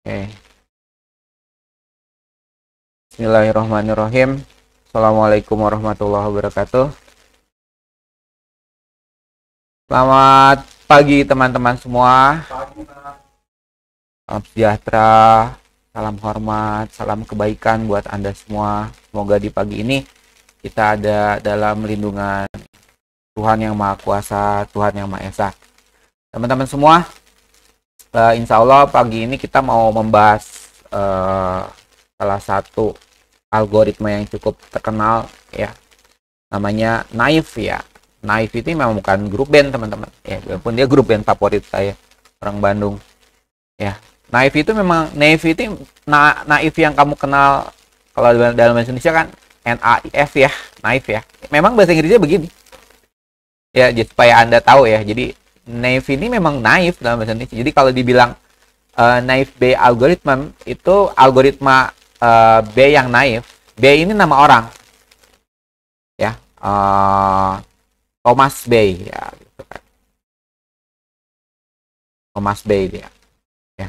Oke. Bismillahirrahmanirrahim. Assalamualaikum warahmatullahi wabarakatuh. Selamat pagi teman-teman semua. Salam sejahtera, salam hormat, salam kebaikan buat Anda semua. Semoga di pagi ini kita ada dalam lindungan Tuhan yang Maha Kuasa, Tuhan yang Maha Esa. Teman-teman semua, insya Allah pagi ini kita mau membahas salah satu algoritma yang cukup terkenal ya, namanya Naif ya. Naif itu memang bukan grup band teman-teman ya, walaupun dia grup band favorit saya, orang Bandung ya. Naif itu memang Naif yang kamu kenal kalau dalam bahasa Indonesia kan NAIF ya, Naif ya. Memang bahasa Inggrisnya begini ya, jadi supaya Anda tahu ya. Jadi Naif ini memang naif dalam bahasa Indonesia. Jadi kalau dibilang Naif Bayes algoritma, itu algoritma B yang naif. B ini nama orang ya, Thomas Bayes ya, gitu kan. Thomas Bayes dia ya.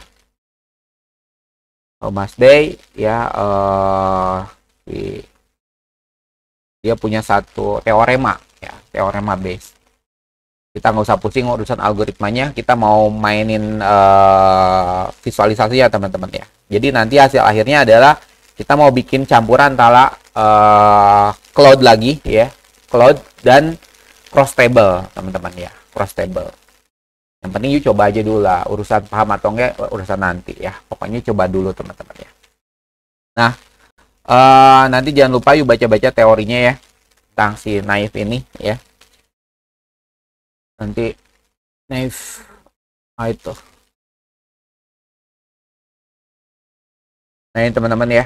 Thomas Bayes ya, dia punya satu teorema ya, teorema Bayes. Kita nggak usah pusing urusan algoritmanya, kita mau mainin visualisasi ya teman-teman ya. Jadi nanti hasil akhirnya adalah kita mau bikin campuran antara cloud lagi ya, cloud dan cross table teman-teman ya, cross table. Yang penting yuk coba aja dulu lah, urusan paham atau enggak urusan nanti ya, pokoknya coba dulu teman-teman ya. Nah, nanti jangan lupa yuk baca-baca teorinya ya tentang si Naif ini ya. Nanti Naif itu. Nah ini teman-teman ya.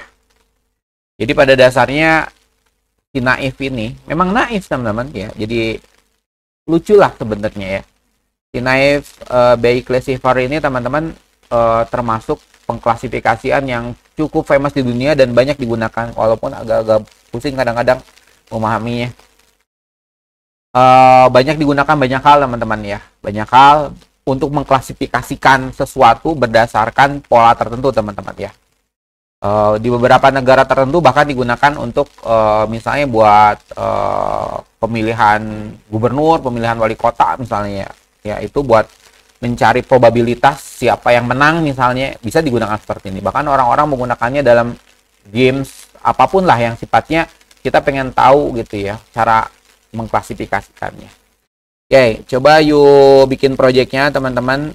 Jadi pada dasarnya si Naif ini memang naif teman-teman ya. Jadi lucu lah sebenarnya ya. Si Naif Bayes classifier ini teman-teman termasuk pengklasifikasian yang cukup famous di dunia dan banyak digunakan, walaupun agak-agak pusing kadang-kadang memahaminya. Banyak digunakan banyak hal teman-teman ya, banyak hal untuk mengklasifikasikan sesuatu berdasarkan pola tertentu teman-teman ya. Di beberapa negara tertentu bahkan digunakan untuk misalnya buat pemilihan gubernur, pemilihan wali kota misalnya ya, itu buat mencari probabilitas siapa yang menang misalnya, bisa digunakan seperti ini. Bahkan orang-orang menggunakannya dalam games apapun lah yang sifatnya kita pengen tahu gitu ya, cara mengklasifikasikannya. Oke, coba yuk bikin proyeknya teman-teman.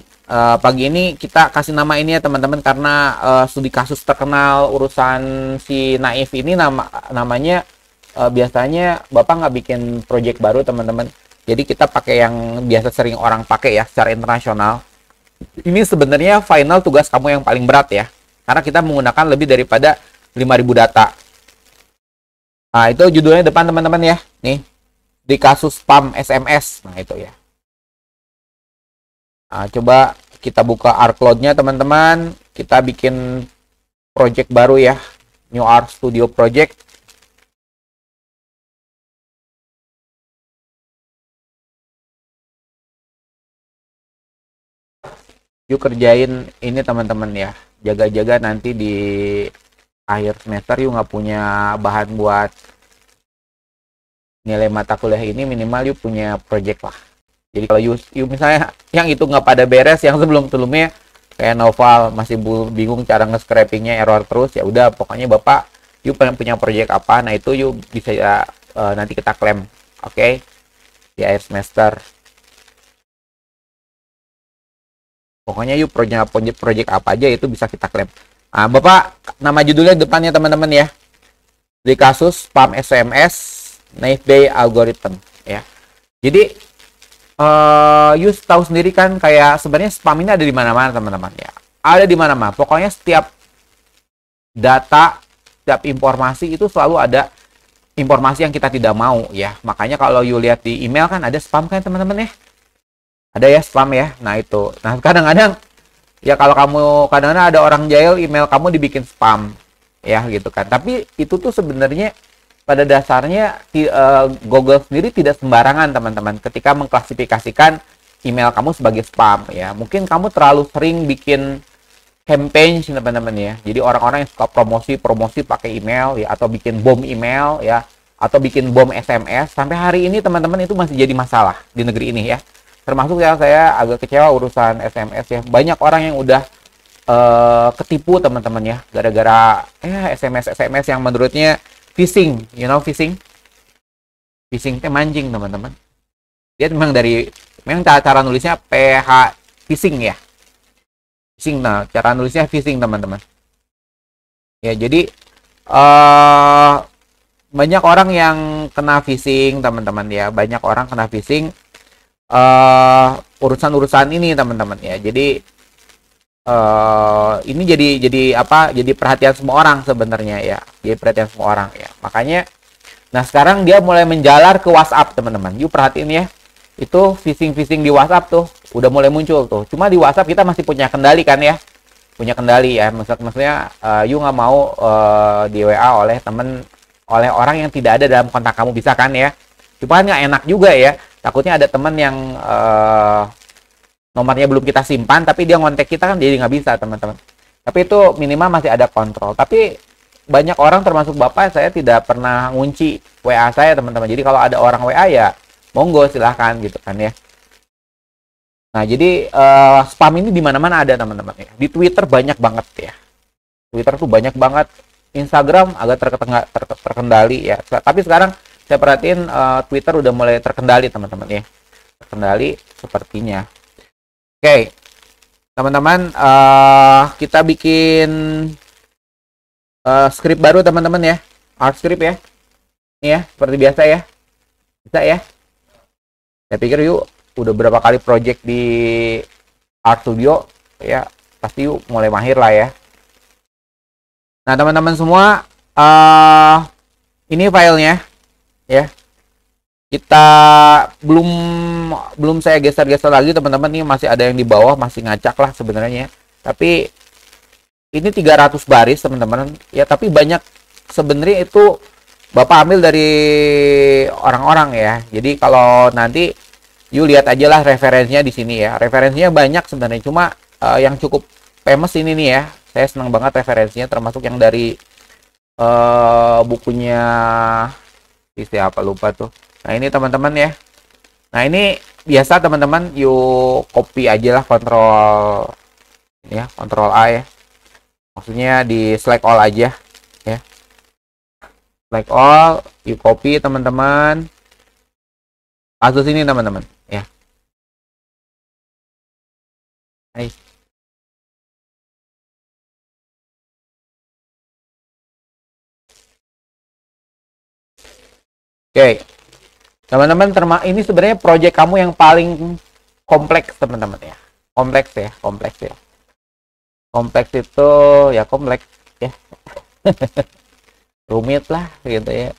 Pagi ini kita kasih nama ini ya teman-teman, karena studi kasus terkenal urusan si Naif ini namanya biasanya Bapak nggak bikin proyek baru teman-teman. Jadi kita pakai yang biasa sering orang pakai ya secara internasional. Ini sebenarnya final tugas kamu yang paling berat ya, karena kita menggunakan lebih daripada 5.000 data. Nah itu judulnya depan teman-teman ya, nih. Di kasus spam SMS, nah itu ya. Nah, coba kita buka R-Cloud-nya teman-teman, kita bikin project baru ya, New R Studio Project. Yuk kerjain ini teman-teman ya, jaga-jaga nanti di akhir semester yuk nggak punya bahan buat nilai mata kuliah ini, minimal yuk punya project lah. Jadi kalau you misalnya yang itu nggak pada beres, yang sebelumnya kayak Noval masih bingung cara nge-scrapingnya, error terus, ya udah pokoknya Bapak yuk punya project apa, nah itu yuk bisa nanti kita klaim, oke? Di akhir semester. Pokoknya yuk project apa aja itu bisa kita klaim. Nah, Bapak nama judulnya depannya teman-teman ya. Di kasus spam SMS Naif Bayes algorithm ya. Jadi you tahu sendiri kan, kayak sebenarnya spam ini ada di mana-mana teman-teman ya. Ada di mana-mana. Pokoknya setiap data, setiap informasi itu selalu ada informasi yang kita tidak mau ya. Makanya kalau you lihat di email kan ada spam kan teman-teman ya. Ada ya spam ya. Nah itu. Nah kadang-kadang ya kalau kamu kadang-kadang ada orang jahil email kamu dibikin spam ya gitu kan. Tapi itu tuh sebenarnya pada dasarnya Google sendiri tidak sembarangan teman-teman ketika mengklasifikasikan email kamu sebagai spam ya. Mungkin kamu terlalu sering bikin campaign teman-teman ya. Jadi orang-orang yang suka promosi pakai email ya, atau bikin bom email ya, atau bikin bom SMS, sampai hari ini teman-teman itu masih jadi masalah di negeri ini ya. Termasuk ya, saya agak kecewa urusan SMS ya. Banyak orang yang udah ketipu teman-teman ya, gara-gara SMS yang menurutnya phishing, phishing itu mancing teman-teman. Dia memang cara nulisnya PH phishing ya. Phishing, nah cara nulisnya phishing teman-teman. Ya jadi banyak orang yang kena phishing teman-teman ya, banyak orang kena phishing urusan-urusan ini teman-teman ya. Jadi ini jadi perhatian semua orang sebenarnya ya, jadi perhatian semua orang ya. Makanya nah sekarang dia mulai menjalar ke WhatsApp teman-teman. Yuk perhatiin ya, itu phishing di WhatsApp tuh udah mulai muncul tuh. Cuma di WhatsApp kita masih punya kendali kan ya, punya kendali ya. Maksudnya you nggak mau di WA oleh orang yang tidak ada dalam kontak kamu, bisa kan ya. Cuma nggak enak juga ya, takutnya ada teman yang nomornya belum kita simpan tapi dia ngontek kita, kan jadi nggak bisa teman-teman. Tapi itu minimal masih ada kontrol. Tapi banyak orang termasuk bapak saya tidak pernah ngunci WA saya teman-teman. Jadi kalau ada orang WA ya monggo silahkan gitu kan ya. Nah jadi spam ini di mana-mana ada teman-teman ya. Di Twitter banyak banget ya. Twitter tuh banyak banget. Instagram agak terkendali ya. Tapi sekarang saya perhatiin Twitter udah mulai terkendali teman-teman ya. Terkendali sepertinya. Oke, teman-teman, kita bikin script baru teman-teman ya, art script ya. Ini ya, seperti biasa ya, bisa ya. Saya pikir yuk udah berapa kali project di Art Studio ya, pasti yuk mulai mahir lah ya. Nah teman-teman semua, ini filenya ya. Kita belum saya geser-geser lagi teman-teman, nih masih ada yang di bawah, masih ngacak lah sebenarnya. Tapi ini 300 baris teman-teman ya, tapi banyak sebenarnya itu Bapak ambil dari orang-orang ya. Jadi kalau nanti you lihat aja lah referensinya di sini ya. Referensinya banyak sebenarnya, cuma yang cukup famous ini nih ya. Saya senang banget referensinya, termasuk yang dari bukunya siapa lupa tuh. Nah ini teman-teman ya. Nah ini biasa teman-teman, yuk copy aja lah, Ctrl A ya. Maksudnya di select all aja ya. Select all, yuk copy teman-teman. Kasus ini teman-teman ya. Hai. Oke. Teman-teman, ini sebenarnya project kamu yang paling kompleks teman-teman ya. Kompleks ya. Kompleks itu ya kompleks ya. Rumit lah gitu ya.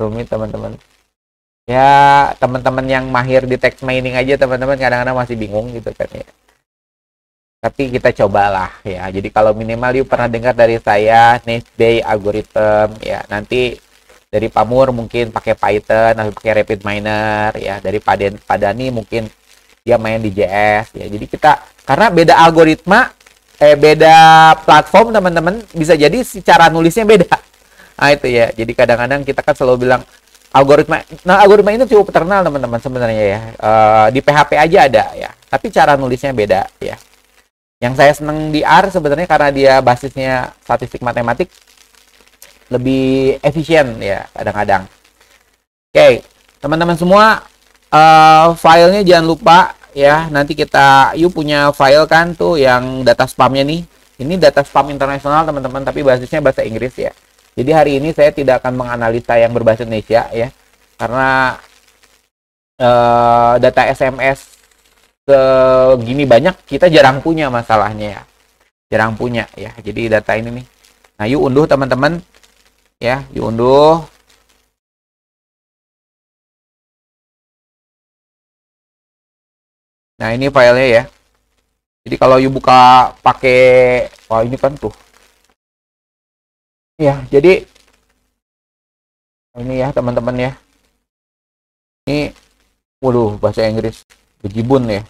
Rumit teman-teman. Ya, teman-teman yang mahir di text mining aja teman-teman kadang-kadang masih bingung gitu kan ya. Tapi kita cobalah ya. Jadi kalau minimal you pernah dengar dari saya Nest Bay algorithm ya. Nanti dari Pamur mungkin pakai Python atau pakai Rapid Miner ya. Dari Padani mungkin dia main di JS ya. Jadi kita karena beda algoritma, beda platform teman-teman, bisa jadi cara nulisnya beda. Nah itu ya. Jadi kadang-kadang kita kan selalu bilang algoritma. Nah algoritma ini cukup terkenal teman-teman sebenarnya ya. Di PHP aja ada ya. Tapi cara nulisnya beda ya. Yang saya senang di R sebenarnya karena dia basisnya statistik matematik, lebih efisien ya kadang-kadang. Oke, teman-teman semua, filenya jangan lupa ya. Nanti you punya file kan tuh yang data spamnya nih. Ini data spam internasional teman-teman, tapi basisnya bahasa Inggris ya. Jadi hari ini saya tidak akan menganalisa yang berbahasa Indonesia ya, karena data SMS segini banyak kita jarang punya masalahnya ya. Jarang punya ya. Jadi data ini nih. Nah, yuk unduh teman-teman. Ya, diunduh. Nah, ini filenya ya. Jadi kalau you buka pakai, wah ini kan tuh. Ya, jadi ini ya teman-teman ya. Ini, waduh bahasa Inggris, bejibun ya.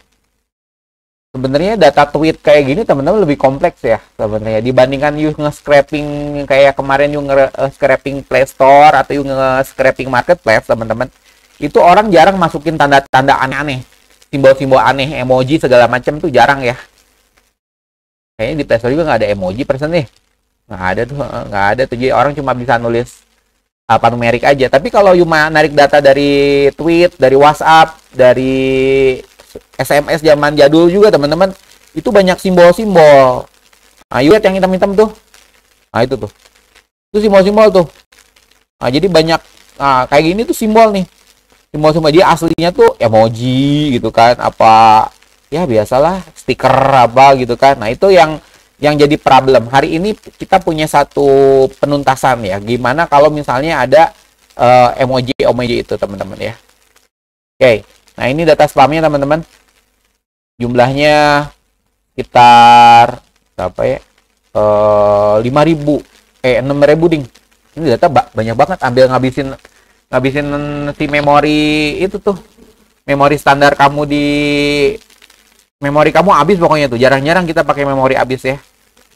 Sebenarnya data tweet kayak gini teman-teman lebih kompleks ya sebenarnya dibandingkan you nge-scraping kayak kemarin you nge-scraping Play Store atau you nge-scraping Marketplace teman-teman. Itu orang jarang masukin tanda-tanda aneh-aneh, simbol-simbol aneh, emoji segala macam tuh jarang ya. Kayaknya di Play Store juga nggak ada emoji persen nih. Nggak ada tuh, nggak ada tuh. Jadi orang cuma bisa nulis apa numerik aja. Tapi kalau you narik data dari tweet, dari WhatsApp, dari SMS zaman jadul juga teman-teman, itu banyak simbol-simbol. Nah, you lihat yang hitam-hitam tuh. Nah, itu tuh. Itu simbol-simbol tuh. Nah, jadi banyak kayak gini tuh simbol nih. Simbol-simbol dia aslinya tuh emoji gitu kan, apa ya biasalah stiker apa gitu kan. Nah, itu yang jadi problem. Hari ini kita punya satu penuntasan ya. Gimana kalau misalnya ada emoji-emoji itu teman-teman ya. Oke. Nah, ini data spamnya teman-teman. Jumlahnya sekitar berapa ya? 5.000 6.000 ding. Ini data banyak banget, ambil ngabisin si memori itu tuh. Memori standar kamu di memori kamu habis pokoknya tuh. Jarang-jarang kita pakai memori habis ya.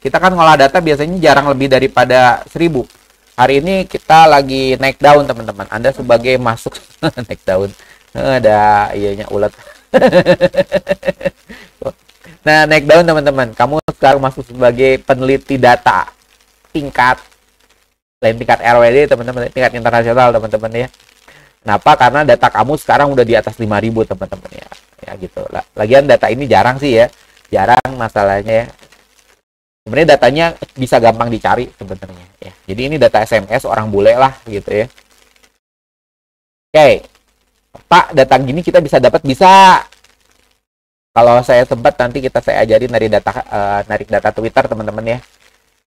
Kita kan ngolah data biasanya jarang lebih daripada 1.000. Hari ini kita lagi naik daun teman-teman. Anda sebagai masuk naik daun. Ada ianya ulat. Nah, naik daun teman-teman. Kamu sekarang masuk sebagai peneliti data tingkat lain tingkat RWD teman-teman, tingkat internasional teman-teman ya. Kenapa? Karena data kamu sekarang udah di atas 5.000 teman-teman ya. Ya gitu. Lagian data ini jarang sih ya. Jarang masalahnya ya. Sebenarnya datanya bisa gampang dicari sebenarnya ya. Jadi ini data SMS orang bule lah gitu ya. Oke. Pak, data gini kita bisa dapat, bisa. Kalau saya sempat nanti saya ajarin narik data Twitter teman-teman ya.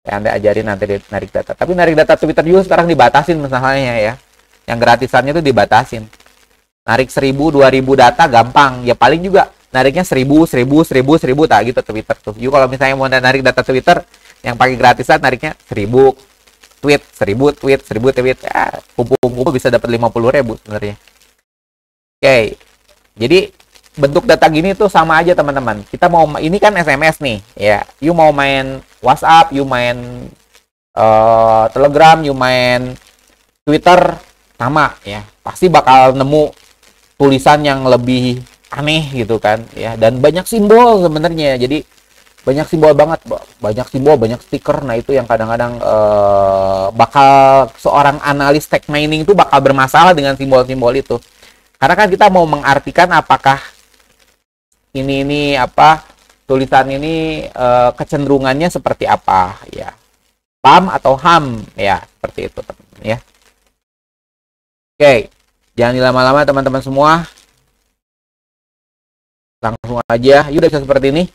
Saya Anda ajarin nanti narik data. Tapi narik data Twitter juga sekarang dibatasin masalahnya ya. Yang gratisannya itu dibatasin. Narik 1.000, 2.000 data gampang. Ya paling juga nariknya 1.000 tak gitu Twitter tuh. Jadi kalau misalnya mau narik data Twitter yang pakai gratisan nariknya 1.000 tweet, 1.000 tweet. Ya, kumpul-kumpul bisa dapat 50.000 sebenarnya. Oke, jadi bentuk data gini tuh sama aja teman-teman. Kita mau ini kan SMS nih, ya. You mau main WhatsApp, you main Telegram, you main Twitter, sama ya. Pasti bakal nemu tulisan yang lebih aneh gitu kan, ya. Dan banyak simbol sebenarnya. Jadi banyak simbol banget, banyak simbol, banyak stiker. Nah itu yang kadang-kadang bakal seorang analis tech mining itu bakal bermasalah dengan simbol-simbol itu. Karena kan kita mau mengartikan apakah ini apa tulisan ini kecenderungannya seperti apa ya. Spam atau ham ya, seperti itu teman-teman ya. Oke, jangan dilama-lama teman-teman semua. Langsung aja, yuk udah bisa seperti ini.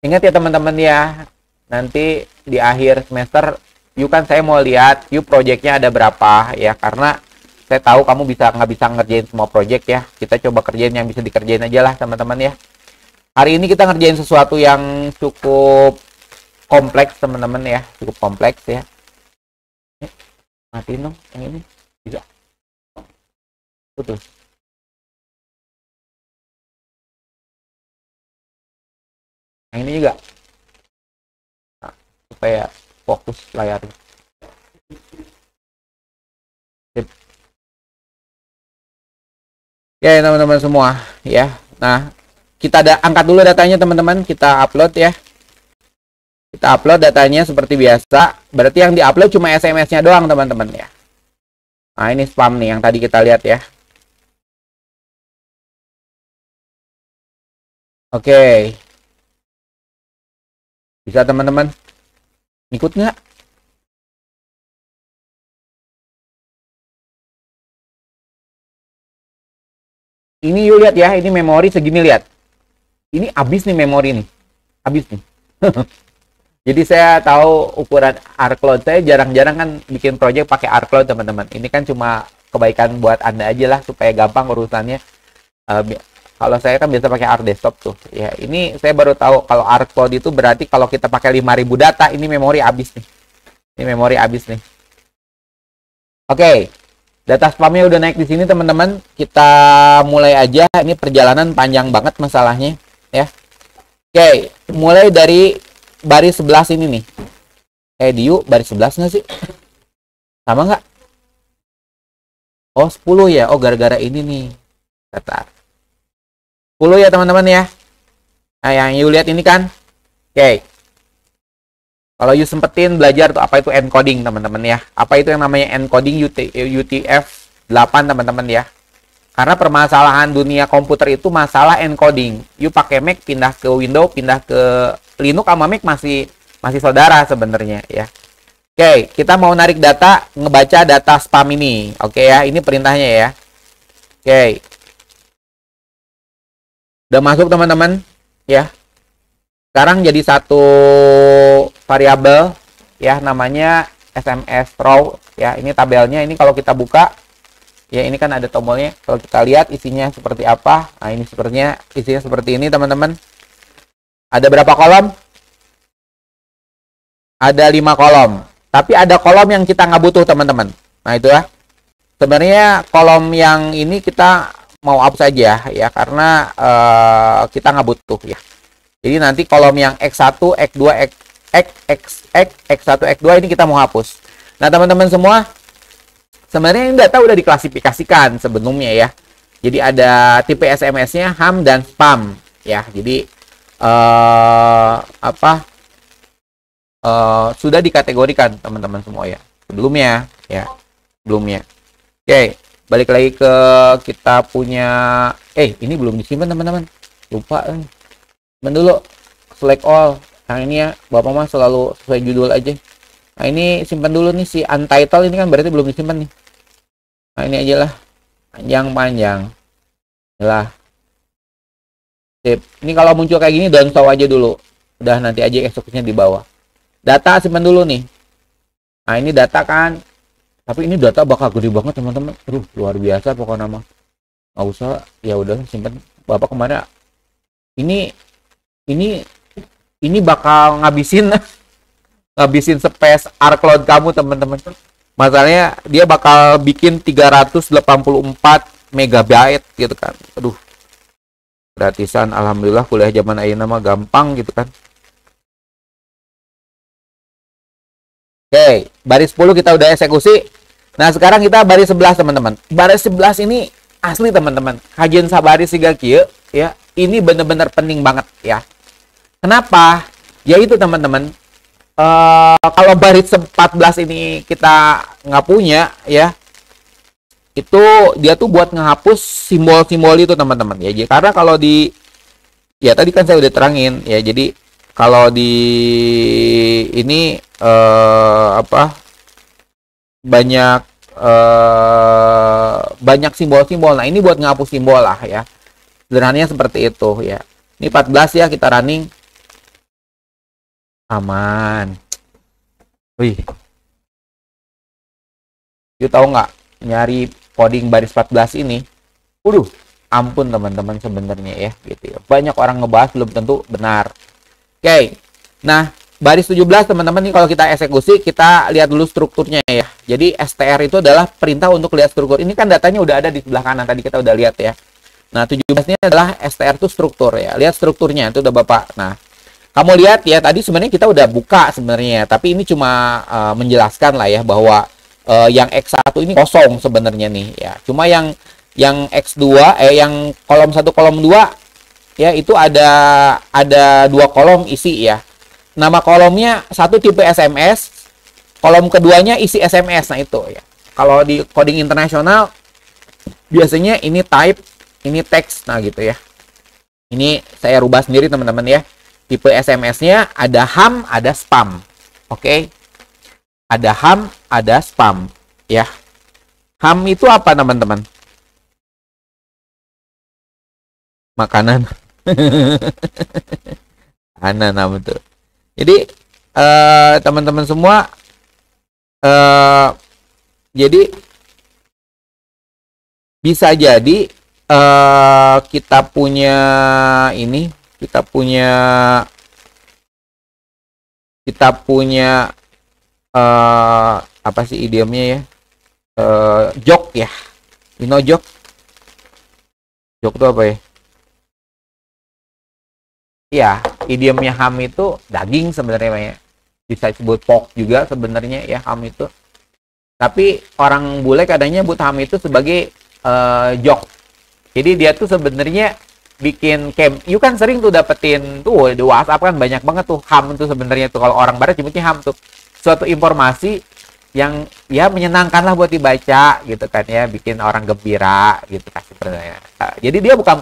Ingat ya teman-teman ya, nanti di akhir semester yuk kan saya mau lihat yuk proyeknya ada berapa ya, karena saya tahu kamu nggak bisa ngerjain semua proyek ya. Kita coba kerjain yang bisa dikerjain aja lah teman-teman ya. Hari ini kita ngerjain sesuatu yang cukup kompleks teman-teman ya, cukup kompleks ya. Matiin dong yang ini, bisa. Betul. Yang ini juga. Nah, supaya fokus layarnya. Sip. Ya teman-teman semua ya. Nah, kita angkat dulu datanya teman-teman, kita upload ya. Kita upload datanya seperti biasa. Berarti yang diupload cuma SMS-nya doang teman-teman ya. Nah, ini spam nih yang tadi kita lihat ya. Oke. Bisa teman-teman? Ikut nggak? Ini yuk lihat ya, ini memori segini lihat. Ini habis nih memori nih. Habis nih. Jadi saya tahu ukuran ArcCloud. Saya jarang-jarang kan bikin project pakai ArcCloud teman-teman. Ini kan cuma kebaikan buat Anda aja lah supaya gampang urusannya. Kalau saya kan biasa pakai ArcDesktop tuh. Ya, ini saya baru tahu kalau ArcCloud itu berarti kalau kita pakai 5.000 data, ini memori habis nih. Ini memori habis nih. Oke. Data spamnya udah naik di sini teman-teman. Kita mulai aja. Ini perjalanan panjang banget masalahnya ya. Oke, mulai dari baris 11 ini nih. Diu baris 11 nggak sih? Sama nggak? Oh, 10 ya. Oh, gara-gara ini nih. Bentar. 10 ya, teman-teman ya. Nah, yang you lihat ini kan. Oke. Kalau you sempetin belajar tuh apa itu encoding, teman-teman ya. Apa itu yang namanya encoding UTF-8, teman-teman ya. Karena permasalahan dunia komputer itu masalah encoding. You pakai Mac, pindah ke Windows, pindah ke Linux sama Mac masih saudara sebenarnya ya. Oke, kita mau narik data, ngebaca data spam ini. Oke ya, ini perintahnya ya. Oke. Udah masuk teman-teman ya. Sekarang jadi satu variabel ya, namanya SMS row ya. Ini tabelnya, ini kalau kita buka ya, ini kan ada tombolnya. Kalau kita lihat isinya seperti apa. Nah, ini sepertinya isinya seperti ini teman-teman. Ada berapa kolom? Ada 5 kolom. Tapi ada kolom yang kita nggak butuh teman-teman. Nah itu ya. Sebenarnya kolom yang ini kita mau hapus aja ya, karena kita nggak butuh ya. Jadi nanti kolom yang X1, X2, X1, X2 ini kita mau hapus. Nah teman-teman semua, sebenarnya ini data udah diklasifikasikan sebelumnya ya. Jadi ada tipe SMS-nya ham dan spam ya. Jadi sudah dikategorikan teman-teman semua ya. Sebelumnya ya. Oke, balik lagi ke kita punya ini belum disimpan teman-teman. Lupa. Simpan dulu. Select all. Yang ini ya, Bapak mah selalu sesuai judul aja. Nah, ini simpan dulu nih si untitled ini kan berarti belum disimpan nih. Nah, ini aja lah. Panjang-panjang. Lah. Sip. Ini kalau muncul kayak gini down show aja dulu. Udah nanti aja eksekusinya di bawah. Data simpan dulu nih. Nah, ini data kan. Tapi ini data bakal gede banget teman-teman. Aduh, luar biasa pokoknya mah. Nggak usah, ya udah simpan. Bapak kemarin ini bakal ngabisin space R-Cloud kamu teman-teman. Masalahnya dia bakal bikin 384 megabyte gitu kan. Aduh. Gratisan, alhamdulillah kuliah zaman ayeuna mah gampang gitu kan. Oke, baris 10 kita udah eksekusi. Nah, sekarang kita baris 11, teman-teman. Baris 11 ini asli, teman-teman. Kajian sabaris siga kieu ya. Ini bener-bener penting banget ya. Kenapa? Yaitu, teman-teman, kalau baris 14 ini kita nggak punya ya, itu dia tuh buat ngehapus simbol-simbol itu, teman-teman ya. Karena kalau ya tadi kan saya udah terangin ya. Jadi kalau di ini banyak simbol-simbol. Nah, ini buat ngapus simbol lah ya. Sederhananya seperti itu ya. Ini 14 ya, kita running. Aman. Wih. You tahu nggak, nyari coding baris 14 ini? Ampun teman-teman sebenarnya ya gitu ya. Banyak orang ngebahas belum tentu benar. Oke. Nah, baris 17 teman-teman nih kalau kita eksekusi, kita lihat dulu strukturnya ya. Jadi str itu adalah perintah untuk lihat struktur. Ini kan datanya udah ada di sebelah kanan, tadi kita udah lihat ya. Nah, 17 ini adalah str itu struktur ya. Lihat strukturnya itu udah Bapak. Nah, kamu lihat ya, tadi sebenarnya kita udah buka sebenarnya, tapi ini cuma menjelaskan lah ya bahwa yang X1 ini kosong sebenarnya nih ya. Cuma yang X2 yang kolom 1 kolom 2 ya, itu ada 2 kolom isi ya. Nama kolomnya satu tipe SMS, kolom keduanya isi SMS. Nah itu ya. Kalau di coding internasional biasanya ini type, ini teks. Nah gitu ya. Ini saya rubah sendiri teman-teman ya. Tipe SMS-nya ada ham, ada spam. Oke. Ada ham, ada spam ya. Ham itu apa teman-teman? Makanan. Nah betul. Jadi teman-teman semua, jadi bisa jadi kita punya ini, kita punya apa sih idiomnya ya? Joke ya. You know joke? Joke itu apa ya? Iya, idiomnya HAM itu daging sebenarnya, bisa disebut pork juga sebenarnya ya HAM itu. Tapi orang bule kadangnya nyebut HAM itu sebagai joke. Jadi dia tuh sebenarnya bikin camp. You kan sering tuh dapetin tuh di WhatsApp kan banyak banget tuh HAM tuh sebenarnya tuh, kalau orang barat nyebutnya HAM tuh suatu informasi yang ya menyenangkan lah buat dibaca gitu kan ya, bikin orang gembira gitu kan sebenarnya. Jadi dia bukan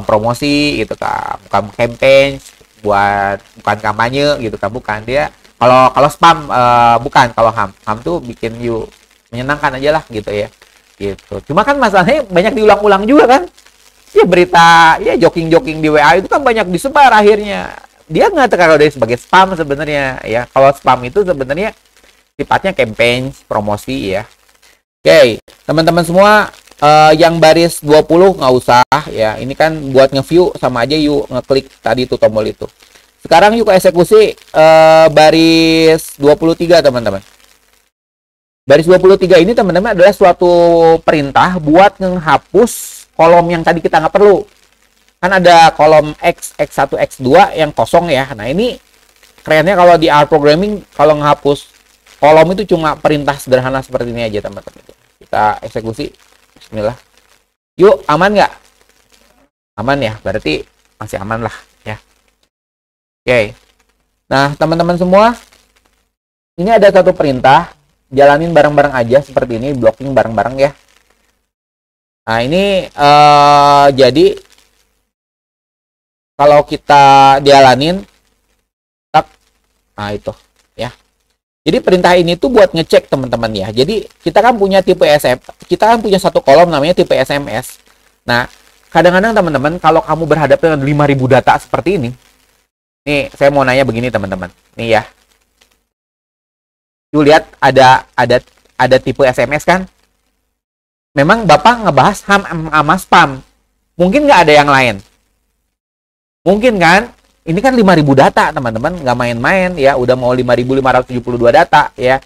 promosi gitu kan, bukan campaign bukan kampanye gitu kan, bukan. Dia kalau spam bukan. Kalau HAM tuh bikin you menyenangkan aja lah gitu ya, gitu. Cuma kan masalahnya banyak diulang-ulang juga kan ya, berita ya joking-joking di WA itu kan banyak disebar, akhirnya dia nggak terkadang dari sebagai spam sebenarnya ya. Kalau spam itu sebenarnya sifatnya campaign promosi ya. Oke, teman-teman semua, yang baris 20 nggak usah ya. Ini kan buat nge-view, sama aja yuk ngeklik tadi tuh tombol itu. Sekarang yuk ke eksekusi baris 23 teman-teman. Baris 23 ini teman-teman adalah suatu perintah buat menghapus kolom yang tadi kita nggak perlu. Kan ada kolom X, X1, X2 yang kosong ya. Nah ini kerennya kalau di R programming, kalau menghapus kolom itu cuma perintah sederhana seperti ini aja teman-teman. Kita eksekusi. Bismillah. Yuk, aman nggak? Aman ya, berarti masih aman lah ya. Oke. Nah, teman-teman semua, ini ada satu perintah, jalanin bareng-bareng aja seperti ini, blocking bareng-bareng ya. Nah, ini jadi kalau kita jalanin, nah itu ya. Jadi perintah ini tuh buat ngecek teman-teman ya. Jadi kita kan punya tipe kita kan punya satu kolom namanya tipe SMS. Nah, kadang-kadang teman-teman kalau kamu berhadapan dengan 5.000 data seperti ini. Nih, saya mau nanya begini teman-teman. Nih ya. Lu lihat ada tipe SMS kan? Memang Bapak ngebahas HAM sama spam. Mungkin nggak ada yang lain. Mungkin kan? Ini kan 5.000 data, teman-teman. Nggak main-main ya. Udah mau 5.572 data ya.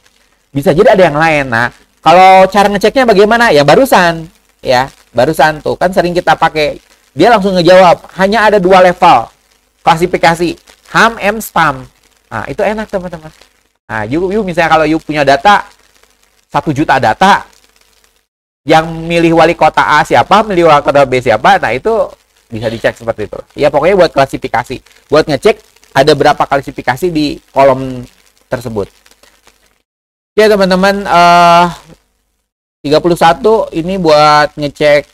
Bisa jadi ada yang lain. Nah, kalau cara ngeceknya bagaimana? Ya barusan. Ya, barusan tuh. Kan sering kita pakai. Dia langsung ngejawab. Hanya ada 2 level klasifikasi. HAM, M, spam. Nah, itu enak, teman-teman. Nah, you misalnya kalau you punya data, 1 juta data. Yang milih wali kota A siapa, milih wali kota B siapa. Nah, itu bisa dicek seperti itu. Ya pokoknya buat klasifikasi, buat ngecek ada berapa klasifikasi di kolom tersebut. Ya teman-teman, 31 ini buat ngecek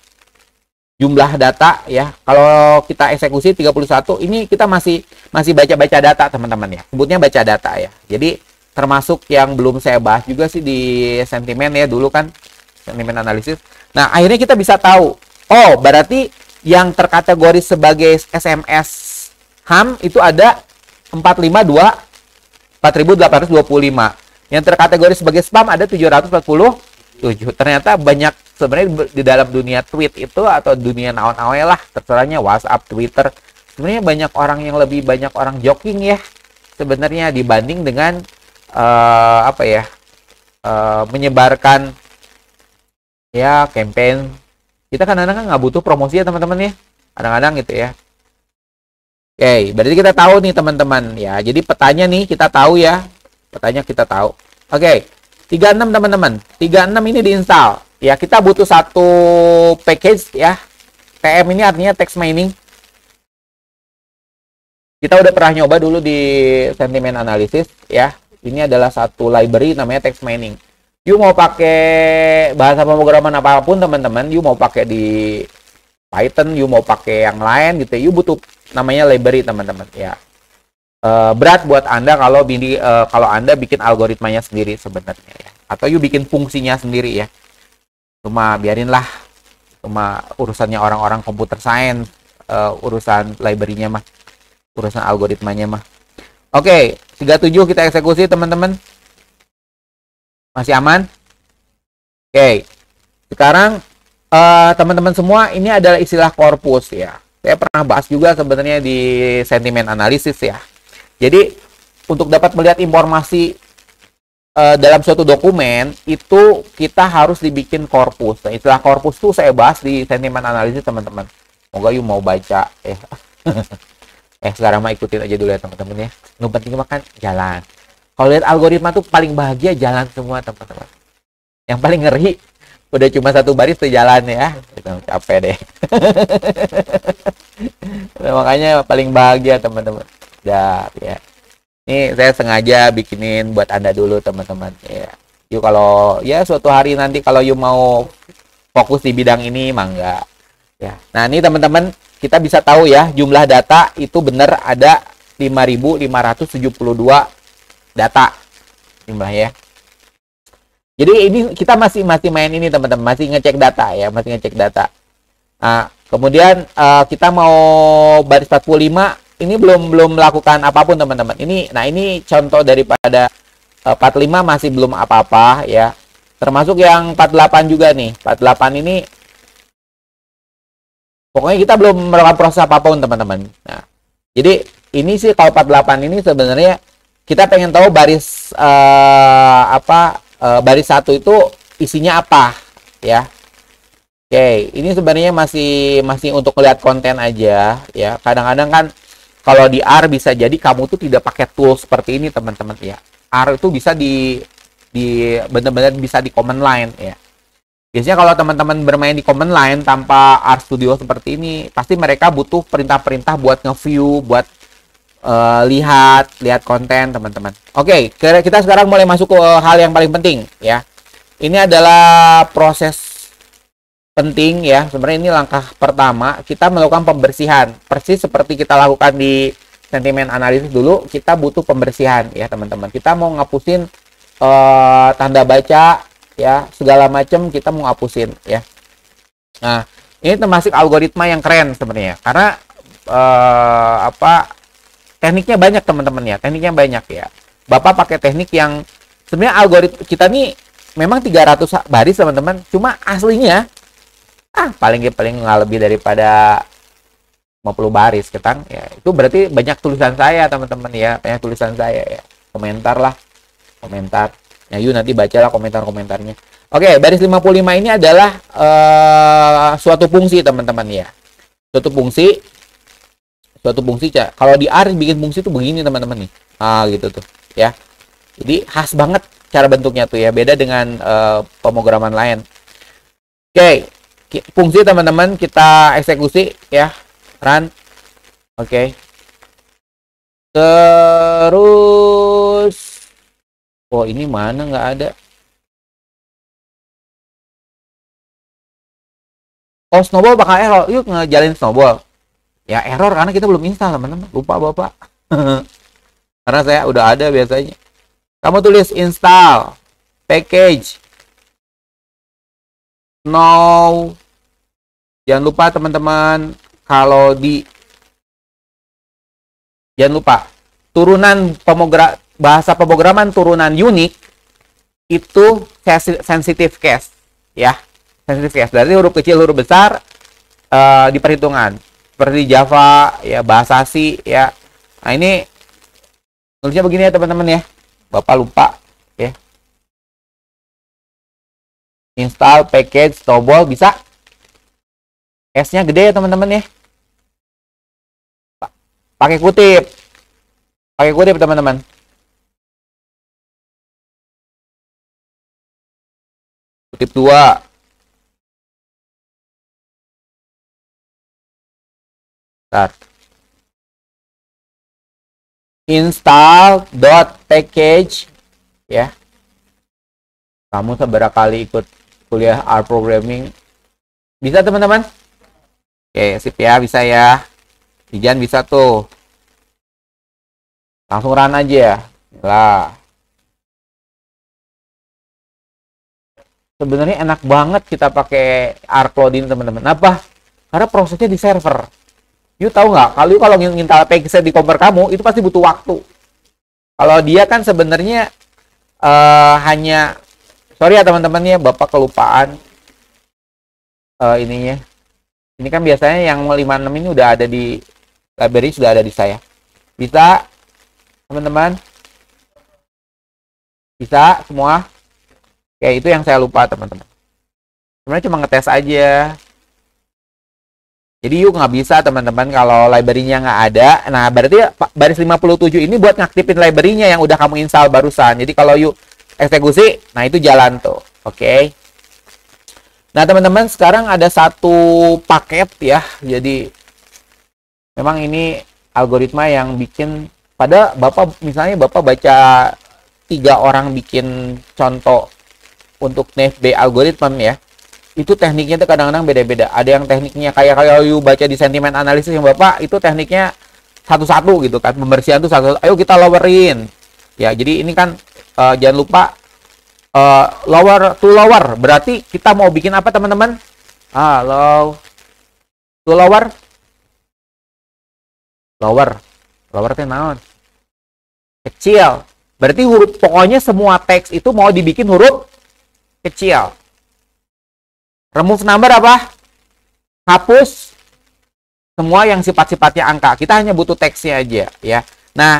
jumlah data ya. Kalau kita eksekusi 31 ini kita masih baca-baca data teman-teman ya. Sebutnya baca data ya. Jadi termasuk yang belum saya bahas juga sih di sentimen ya, dulu kan sentimen analisis. Nah, akhirnya kita bisa tahu, oh berarti yang terkategori sebagai SMS HAM itu ada 4.825. Yang terkategori sebagai spam ada 747. Ternyata banyak sebenarnya di dalam dunia tweet itu, atau dunia naon-naon lah, terserahnya WhatsApp, Twitter. Sebenarnya banyak orang yang lebih banyak orang joking ya sebenarnya dibanding dengan menyebarkan ya campaign. Kita kadang-kadang nggak butuh promosi ya teman-teman ya, kadang-kadang gitu ya. Oke, berarti kita tahu nih teman-teman ya. Jadi petanya nih kita tahu ya, petanya kita tahu. Oke, 36 teman-teman, 36 ini diinstal ya. Kita butuh satu package ya. TM ini artinya text mining. Kita udah pernah nyoba dulu di sentiment analysis ya. Ini adalah satu library namanya text mining. You mau pakai bahasa pemrograman apapun teman-teman, you mau pakai di Python, you mau pakai yang lain gitu, you butuh namanya library teman-teman ya. Berat buat Anda kalau Anda bikin algoritmanya sendiri sebenarnya ya, atau you bikin fungsinya sendiri ya. Cuma biarinlah, cuma urusannya orang-orang computer science, urusan library-nya mah, urusan algoritmanya mah. Oke, 37 kita eksekusi teman-teman. Masih aman? Oke. Sekarang teman-teman semua, ini adalah istilah korpus ya. Saya pernah bahas juga sebenarnya di sentimen analisis ya. Jadi untuk dapat melihat informasi dalam suatu dokumen itu kita harus dibikin korpus. Nah, istilah korpus tuh saya bahas di sentimen analisis teman-teman. Semoga you mau baca ya. Sekarang mah ikutin aja dulu ya teman-teman ya. Yang penting mah kan jalan. Kalau lihat algoritma tuh paling bahagia jalan semua teman-teman. Yang paling ngeri udah cuma satu baris tuh jalan ya. Itu capek deh. Nah, makanya paling bahagia teman-teman. Ya. Ini saya sengaja bikinin buat Anda dulu teman-teman ya. Yuk kalau ya suatu hari nanti kalau you mau fokus di bidang ini mangga ya. Nah, ini teman-teman kita bisa tahu ya jumlah data itu benar ada 5.572 data jumlahnya. Jadi ini kita masih main ini teman-teman, masih ngecek data ya, masih ngecek data. Nah, kemudian kita mau baris 45 ini belum melakukan apapun teman-teman. Ini contoh daripada 45 masih belum apa-apa ya. Termasuk yang 48 juga nih. 48 ini pokoknya kita belum melakukan proses apapun teman-teman. Nah, jadi ini sih kalau 48 ini sebenarnya kita pengen tahu baris baris 1 itu isinya apa ya. Oke, ini sebenarnya masih untuk melihat konten aja ya. Kadang-kadang kan kalau di R bisa jadi kamu tuh tidak pakai tool seperti ini teman-teman ya. R itu bisa di benar-benar bisa di command line ya. Biasanya kalau teman-teman bermain di command line tanpa R Studio seperti ini, pasti mereka butuh perintah-perintah buat nge-view, buat lihat konten teman-teman. Oke, kita sekarang mulai masuk ke hal yang paling penting ya. Ini adalah proses penting ya. Sebenarnya ini langkah pertama, kita melakukan pembersihan. Persis seperti kita lakukan di sentimen analisis dulu, kita butuh pembersihan ya teman-teman. Kita mau ngapusin tanda baca ya, segala macam kita mau ngapusin ya. Nah, ini termasuk algoritma yang keren sebenarnya. Karena tekniknya banyak teman-teman ya. Tekniknya banyak ya. Bapak pakai teknik yang sebenarnya algoritma kita nih memang 300 baris teman-teman. Cuma aslinya paling nggak lebih daripada 50 baris ketang ya. Itu berarti banyak tulisan saya teman-teman ya, banyak tulisan saya ya. Komentar ya, yuk nanti bacalah komentar-komentarnya. Oke, baris 55 ini adalah suatu fungsi teman-teman ya. Suatu fungsi kalau di R bikin fungsi tuh begini teman-teman nih. Gitu tuh ya. Jadi khas banget cara bentuknya tuh ya, beda dengan pemrograman lain. Oke. Fungsi teman-teman kita eksekusi ya, run. Oke. Terus ini mana nggak ada. Snowball bakal error. Yuk ngejalin Snowball ya, error karena kita belum install teman-teman. Lupa Bapak. Karena saya udah ada biasanya. Kamu tulis install package no. Jangan lupa teman-teman, jangan lupa turunan bahasa pemrograman turunan Unix itu sensitive case ya. Sensitive case berarti huruf kecil huruf besar di perhitungan. Seperti Java ya, bahasa C ya. Nah, ini tulisnya begini ya teman-teman ya. Bapak lupa ya. Install package Snowball bisa. S-nya gede ya teman-teman ya. Pakai kutip teman-teman. Kutip 2. Start. Install.package ya. Kamu seberapa kali ikut kuliah R programming? Bisa teman-teman? Oke, sip ya, bisa ya. Ijan bisa tuh. Langsung run aja. Lah. Sebenarnya enak banget kita pakai R Cloud ini teman-teman. Kenapa? Karena prosesnya di server. You tahu nggak? Kalau ngintal package di komputer kamu itu pasti butuh waktu. Kalau dia kan sebenarnya hanya, sorry ya teman-teman ya, Bapak kelupaan ininya. Ini kan biasanya yang 56 ini udah ada di library, sudah ada di saya. Bisa teman-teman? Bisa semua? Oke, itu yang saya lupa teman-teman. Sebenarnya cuma ngetes aja. Jadi yuk nggak bisa teman-teman kalau library-nya nggak ada. Nah, berarti baris 57 ini buat ngaktifin library-nya yang udah kamu install barusan. Jadi kalau yuk eksekusi, nah itu jalan tuh. Oke. Nah, teman-teman, sekarang ada satu paket ya. Jadi memang ini algoritma yang bikin pada Bapak, misalnya Bapak baca 3 orang bikin contoh untuk NFB algoritma ya. Itu tekniknya tuh kadang-kadang beda-beda. Ada yang tekniknya kayak you baca di sentimen analisis yang Bapak itu tekniknya satu-satu gitu kan. Pembersihan tuh satu-satu. Ayo kita lowerin. Ya, jadi ini kan jangan lupa lower to lower. Berarti kita mau bikin apa teman-teman? Low to lower. Lower teh naon? Kecil. Berarti huruf pokoknya semua teks itu mau dibikin huruf kecil. Remove number apa? Hapus semua yang sifat-sifatnya angka. Kita hanya butuh teksnya aja ya. Nah,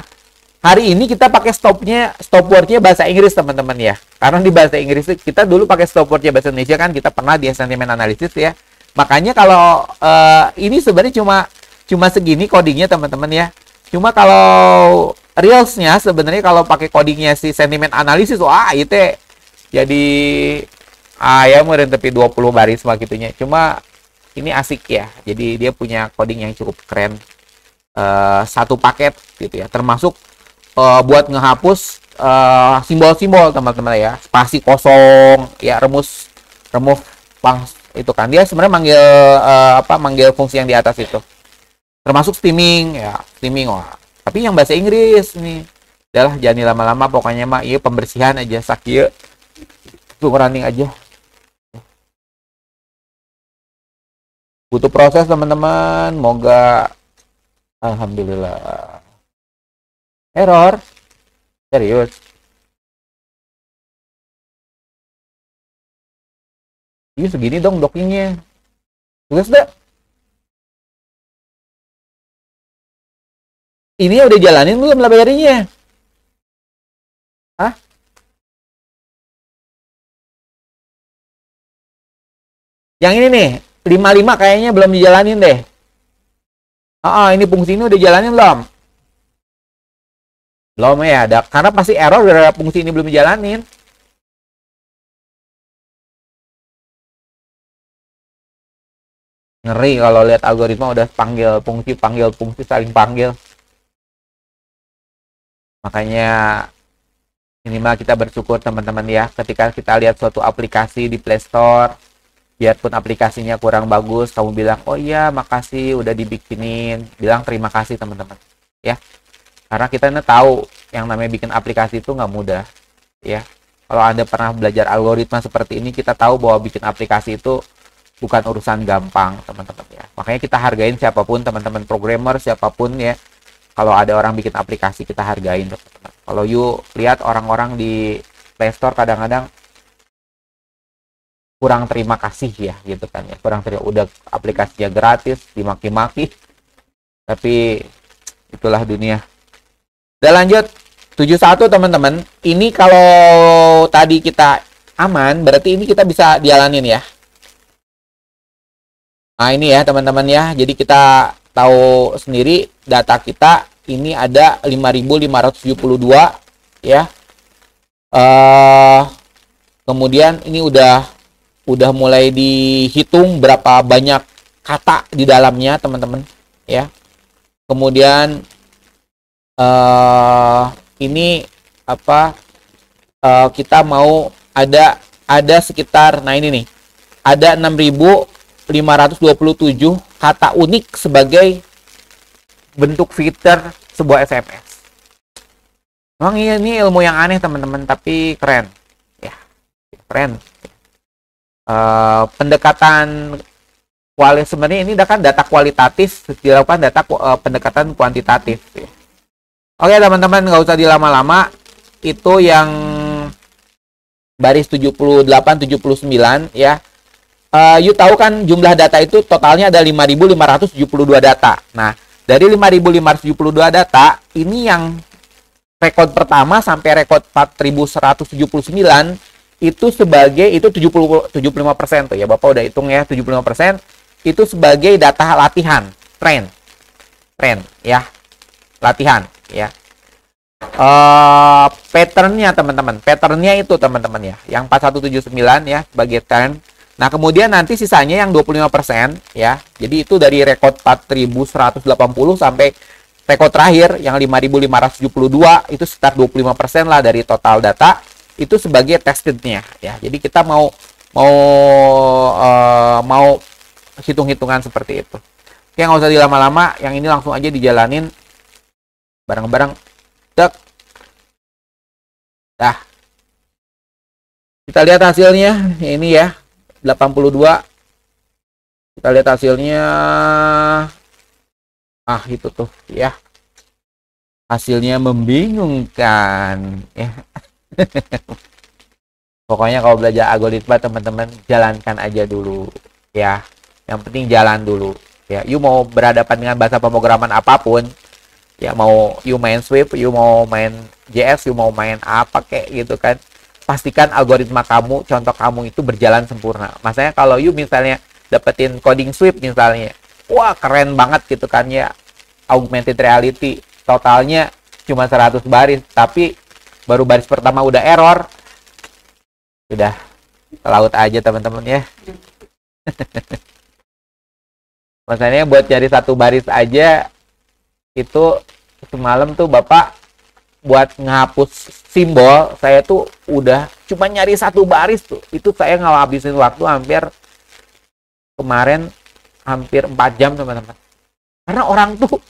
hari ini kita pakai stopwordnya bahasa Inggris teman-teman ya. Karena di bahasa Inggris kita dulu pakai stopwordnya bahasa Indonesia kan kita pernah di sentimen analisis ya. Makanya kalau ini sebenarnya cuma segini codingnya teman-teman ya. Cuma kalau reelsnya sebenarnya kalau pakai codingnya si sentimen analisis, wah itu jadi ya mungkin tapi 20 baris mah gitunya. Cuma ini asik ya. Jadi dia punya coding yang cukup keren. Satu paket gitu ya. Termasuk buat ngehapus simbol-simbol teman-teman ya. Spasi kosong ya, remove itu kan. Dia sebenarnya manggil fungsi yang di atas itu. Termasuk steaming ya, steaming wah. Tapi yang bahasa Inggris nih. Udahlah jangan lama-lama pokoknya mah iya pembersihan aja sakit. Itu running aja. Butuh proses teman-teman, moga alhamdulillah. Error. Serius. Ini segini dong dockingnya. Tugas dah. Ini udah jalanin belum library-nya? Hah? Yang ini nih. 55 kayaknya belum dijalanin deh. Ini fungsi ini udah jalanin belum? Belum ya, karena pasti error gara-gara fungsi ini belum dijalanin. Ngeri kalau lihat algoritma udah panggil fungsi saling panggil. Makanya minimal kita bersyukur teman-teman ya ketika kita lihat suatu aplikasi di Play Store. Biarpun aplikasinya kurang bagus, kamu bilang, oh iya makasih udah dibikinin. Bilang terima kasih teman-teman. Ya, karena kita tahu yang namanya bikin aplikasi itu nggak mudah. Ya, kalau Anda pernah belajar algoritma seperti ini, kita tahu bahwa bikin aplikasi itu bukan urusan gampang teman-teman ya. Makanya kita hargain siapapun teman-teman programmer, siapapun ya. Kalau ada orang bikin aplikasi, kita hargain teman-teman. Kalau you lihat orang-orang di Play Store kadang-kadang kurang terima kasih ya gitu kan ya, kurang terima, udah aplikasinya gratis dimaki-maki, tapi itulah dunia. Udah lanjut 71 teman-teman. Ini kalau tadi kita aman berarti ini kita bisa jalanin ya. Nah ini ya teman-teman ya, jadi kita tahu sendiri data kita ini ada 5.572 ya. Kemudian ini udah mulai dihitung berapa banyak kata di dalamnya teman-teman ya. Kemudian ini apa kita mau ada sekitar, nah ini nih ada 6.527 kata unik sebagai bentuk filter sebuah SMS. Memang ini ilmu yang aneh teman-teman, tapi keren ya, keren. Pendekatan kualitas sebenarnya ini kan data kualitatif dilakukan pendekatan kuantitatif ya. Oke teman-teman, nggak usah dilama-lama. Itu yang baris 78 79 ya. You tahu kan jumlah data itu totalnya ada 5.572 data. Nah, dari 5.572 data ini yang rekod pertama sampai rekod 4.179 itu sebagai itu 75% tuh ya. Bapak udah hitung ya 75%. itu sebagai data latihan, train ya, latihan ya. Patternnya teman-teman, patternnya itu teman-teman ya, yang 4179 ya sebagai trend. Nah kemudian nanti sisanya yang 25% ya, jadi itu dari rekod 4180 sampai rekod terakhir yang 5572 itu sekitar 25% lah dari total data itu sebagai testednya ya. Jadi kita mau hitung-hitungan seperti itu. Oke, nggak usah dilama-lama, yang ini langsung aja dijalanin bareng-bareng. Tek. Nah, kita lihat hasilnya ini ya, 82. Kita lihat hasilnya. Ah, itu tuh ya. Hasilnya membingungkan ya. Pokoknya kalau belajar algoritma teman-teman jalankan aja dulu ya. Yang penting jalan dulu ya. You mau berhadapan dengan bahasa pemrograman apapun, ya mau you main Swift, you mau main JS, you mau main apa kayak gitu kan, pastikan algoritma kamu, contoh kamu itu berjalan sempurna. Makanya kalau you misalnya dapetin coding Swift misalnya, wah keren banget gitu kan ya, augmented reality, totalnya cuma 100 baris, tapi baru baris pertama udah error, udah ke laut aja teman-teman ya. Makanya buat cari satu baris aja itu semalam tuh Bapak buat ngapus simbol saya tuh udah cuma nyari satu baris tuh, itu saya ngabisin waktu kemarin hampir 4 jam teman-teman, karena orang tuh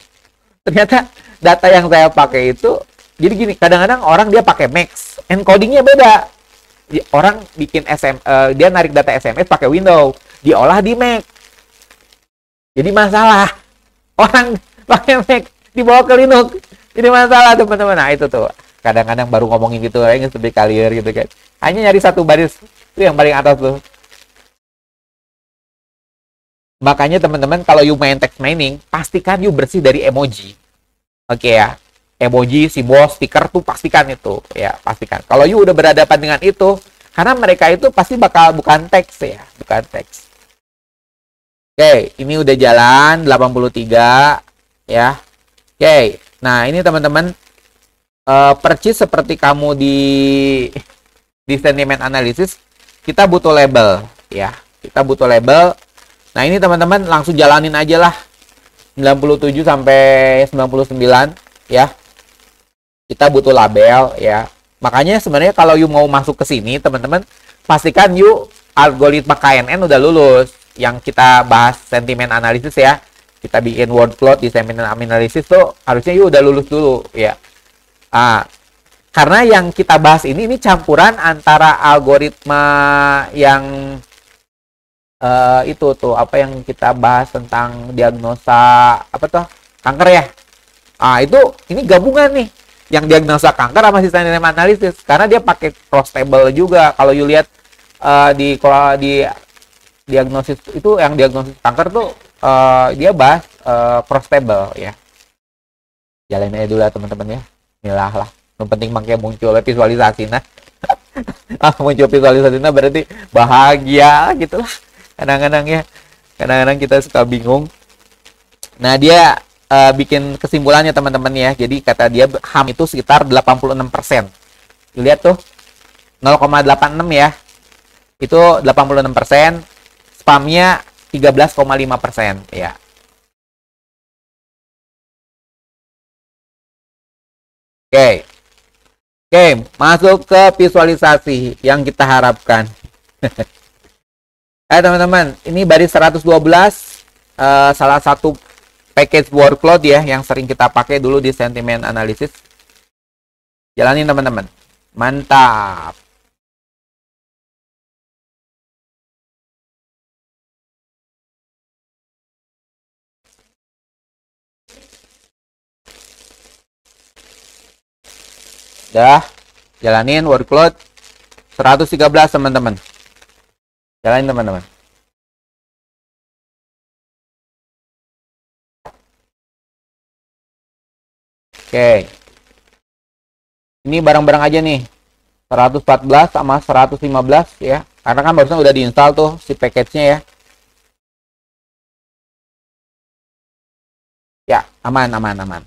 ternyata data yang saya pakai itu jadi gini, kadang-kadang orang dia pakai Max, encodingnya beda. Orang bikin dia narik data SMS pakai Windows, diolah di Mac. Jadi masalah. Orang pakai Mac dibawa ke Linux. Jadi masalah teman-teman. Nah, itu tuh. Kadang-kadang baru ngomongin gitu aja lebih clear gitu kan. Hanya nyari satu baris itu yang paling atas tuh. Makanya teman-teman kalau you main text mining, pastikan you bersih dari emoji. Oke ya. Emoji, simbol, stiker tuh pastikan itu ya, pastikan. Kalau you udah berhadapan dengan itu, karena mereka itu pasti bakal bukan teks ya, bukan teks. Oke, ini udah jalan 83 ya. Oke, nah ini teman-teman percis seperti kamu di sentiment analysis, kita butuh label ya, kita butuh label. Nah ini teman-teman langsung jalanin aja lah 97 sampai 99 ya. Kita butuh label ya. Makanya sebenarnya kalau you mau masuk ke sini teman-teman, pastikan you algoritma KNN udah lulus. Yang kita bahas sentiment analysis ya. Kita bikin word cloud di sentiment analysis tuh harusnya you udah lulus dulu ya. Karena yang kita bahas ini campuran antara algoritma yang itu tuh apa yang kita bahas tentang diagnosa apa tuh kanker ya. Itu ini gabungan nih. Yang diagnosa kanker sama sentiment analysis, karena dia pakai cross table juga. Kalau you lihat di diagnosis itu, yang diagnosis kanker tuh dia bahas cross table ya. Jalanin aja dulu lah teman-teman ya. Inilah lah. Yang penting makanya muncul visualisasi nah. Muncul visualisasi nah berarti bahagia gitu lah. Kadang-kadang ya. Kadang-kadang kita suka bingung. Nah, dia bikin kesimpulannya teman-teman ya. Jadi kata dia HAM itu sekitar 86%. Lihat tuh 0,86 ya. Itu 86%. Spamnya 13,5% ya. Oke. Oke, masuk ke visualisasi yang kita harapkan. Teman-teman, ini baris 112 salah satu package workload ya yang sering kita pakai dulu di sentiment analysis. Jalanin teman-teman. Mantap. Dah, jalanin workload 113 teman-teman. Jalanin teman-teman. Oke. Ini bareng-bareng aja nih. 114 sama 115 ya. Karena kan barusan udah diinstal tuh si package-nya ya. Ya, aman, aman, aman.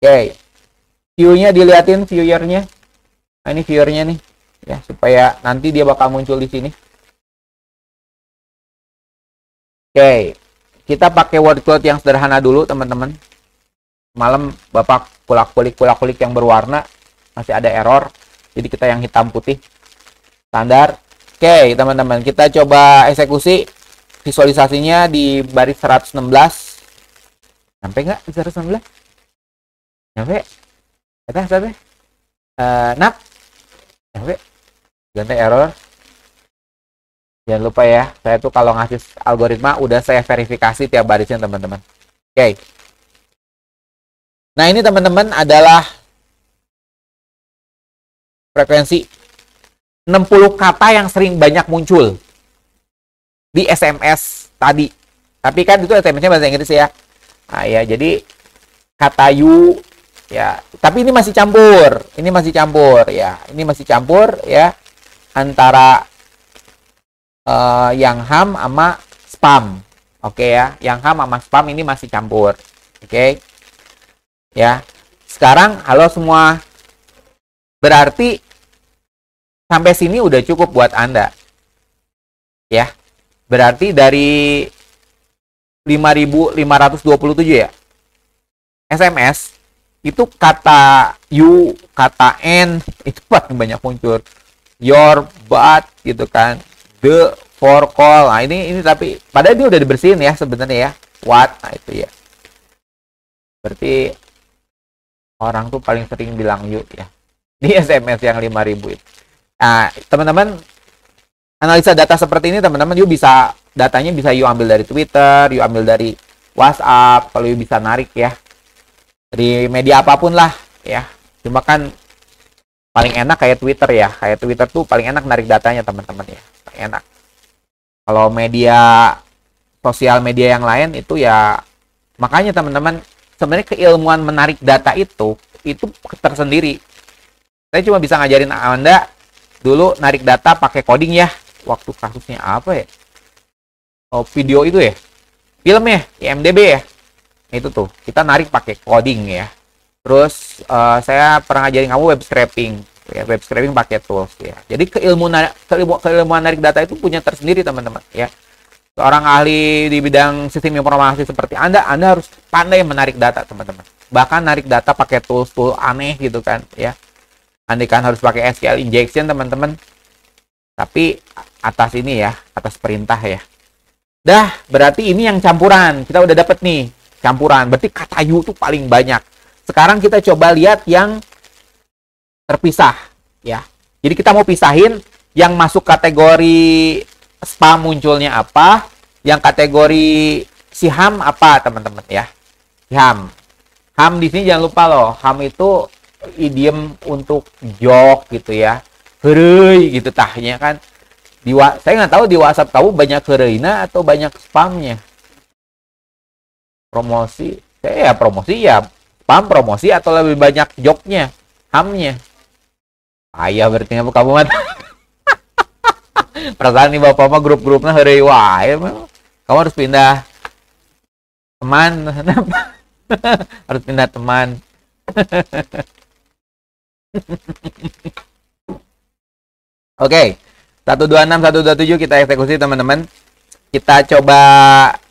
Oke. View-nya diliatin, viewernya. Nah, ini viewernya nih. Ya, supaya nanti dia bakal muncul di sini. Oke. Kita pakai word cloud yang sederhana dulu, teman-teman. Malam Bapak kulak-kulik yang berwarna. Masih ada error. Jadi kita yang hitam putih. Standar. Oke, teman-teman. Kita coba eksekusi. Visualisasinya di baris 116. Sampai nggak 116? Sampai? Kita sampai? Nap? Sampai? Ganti error. Jangan lupa ya, saya tuh kalau ngasih algoritma udah saya verifikasi tiap barisnya, teman-teman. Oke. Nah, ini teman-teman adalah frekuensi 60 kata yang sering banyak muncul di SMS tadi. Tapi kan itu SMS-nya bahasa Inggris ya. Nah, ya, jadi kata you ya, tapi ini masih campur. Ini masih campur ya. Ini masih campur ya antara yang ham sama spam. Oke ya, yang ham sama spam ini masih campur. Oke. Ya. Sekarang halo semua. Berarti sampai sini udah cukup buat Anda. Ya. Berarti dari 5.527 ya. SMS itu kata you, kata n itu paling banyak muncul. Your, but gitu kan. The, for, call. Nah, ini tapi padahal ini udah dibersihin ya sebenarnya ya. What? Nah, itu ya. Berarti orang tuh paling sering bilang you ya. Di SMS yang 5.000 itu. Nah, teman-teman analisa data seperti ini teman-teman, you bisa datanya bisa you ambil dari Twitter, you ambil dari WhatsApp, kalau you bisa narik ya. Dari media apapun lah ya. Cuma kan paling enak kayak Twitter ya. Kayak Twitter tuh paling enak narik datanya teman-teman ya. Enak. Kalau media sosial media yang lain itu ya, makanya teman-teman sebenarnya keilmuan menarik data itu tersendiri. Saya cuma bisa ngajarin Anda dulu narik data pakai coding ya. Waktu kasusnya apa ya? Oh, video itu ya. Film ya, IMDb ya. Itu tuh, kita narik pakai coding ya. Terus saya pernah ngajarin kamu web scraping. Ya, web scraping pakai tools ya. Jadi keilmuan narik data itu punya tersendiri teman-teman ya. Seorang ahli di bidang sistem informasi seperti Anda harus pandai menarik data teman-teman. Bahkan narik data pakai tools aneh gitu kan ya. Anda kan harus pakai SQL injection teman-teman. Tapi atas ini ya, atas perintah ya. Dah, berarti ini yang campuran. Kita udah dapet nih campuran. Berarti kata you tuh paling banyak. Sekarang kita coba lihat yang terpisah ya. Jadi kita mau pisahin yang masuk kategori spam munculnya apa, yang kategori si ham apa teman-teman ya. Si ham. Ham di sini jangan lupa loh. Ham itu idiom untuk joke gitu ya. Heureuy gitu tahnya kan. Saya nggak tahu di WhatsApp kamu banyak heureuina atau banyak spamnya. Promosi. Saya ya promosi ya. Spam promosi atau lebih banyak joknya, hamnya. Ayah berarti apa kamu mah. Perasaan nih bapak mah grup-grupnya hari wah, kamu harus pindah teman. Harus pindah teman. Oke. 126 127 kita eksekusi teman-teman. Kita coba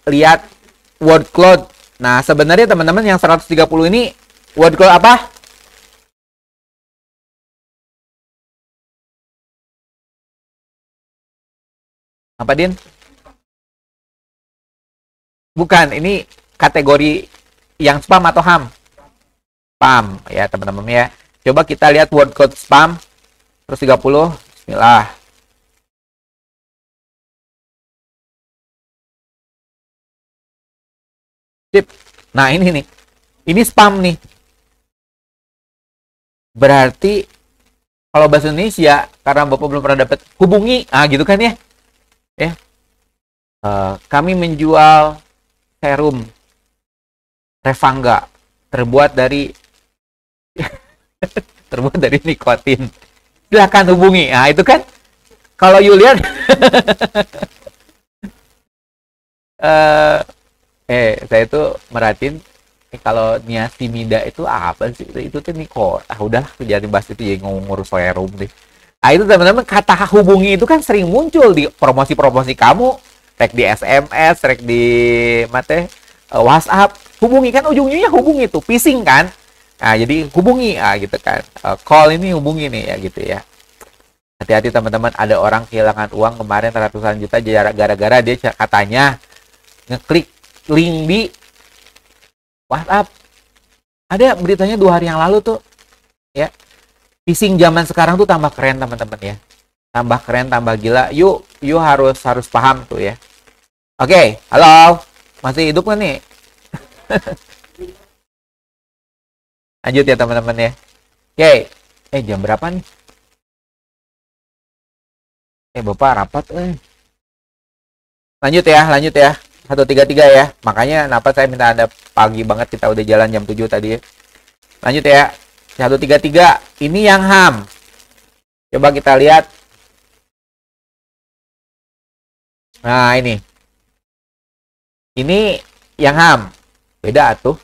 lihat word cloud. Nah, sebenarnya teman-teman yang 130 ini word cloud apa? Apa, Din? Bukan, ini kategori yang spam atau ham? Spam, ya teman-teman ya. Coba kita lihat word cloud spam. 130, bismillah. Sip. Nah, ini nih. Ini spam nih. Berarti kalau bahasa Indonesia, karena Bapak belum pernah dapat, hubungi. Ah, gitu kan ya? Ya. Kami menjual serum Revanga terbuat dari nikotin. Silahkan hubungi. Nah, itu kan kalau you lihat saya itu merhatiin Kalau niacinamida itu apa sih? Itu tuh Niko. Ah udah, jadi bahas itu jadi ngurus serum deh. Ah itu teman-teman, kata hubungi itu kan sering muncul di promosi-promosi kamu, rek di SMS, rek di mate WhatsApp. Hubungi kan ujung-ujungnya hubungi tuh, phishing kan. Nah, jadi hubungi gitu kan. Call ini hubungi nih ya gitu ya. Hati-hati teman-teman, ada orang kehilangan uang kemarin ratusan juta gara-gara dia katanya ngeklik link di WhatsApp. Ada beritanya 2 hari yang lalu tuh. Ya. Phishing zaman sekarang tuh tambah keren teman-teman ya. Tambah keren, tambah gila. Yuk harus paham tuh ya. Oke, halo. Masih hidup kan nih? Lanjut ya teman-teman ya. Oke. Jam berapa nih? Bapak rapat Lanjut ya. 133 ya. Makanya kenapa saya minta Anda pagi banget, kita udah jalan jam 7 tadi ya. Lanjut ya. 133. Ini yang HAM. Coba kita lihat. Nah, ini. Ini yang HAM. Beda tuh.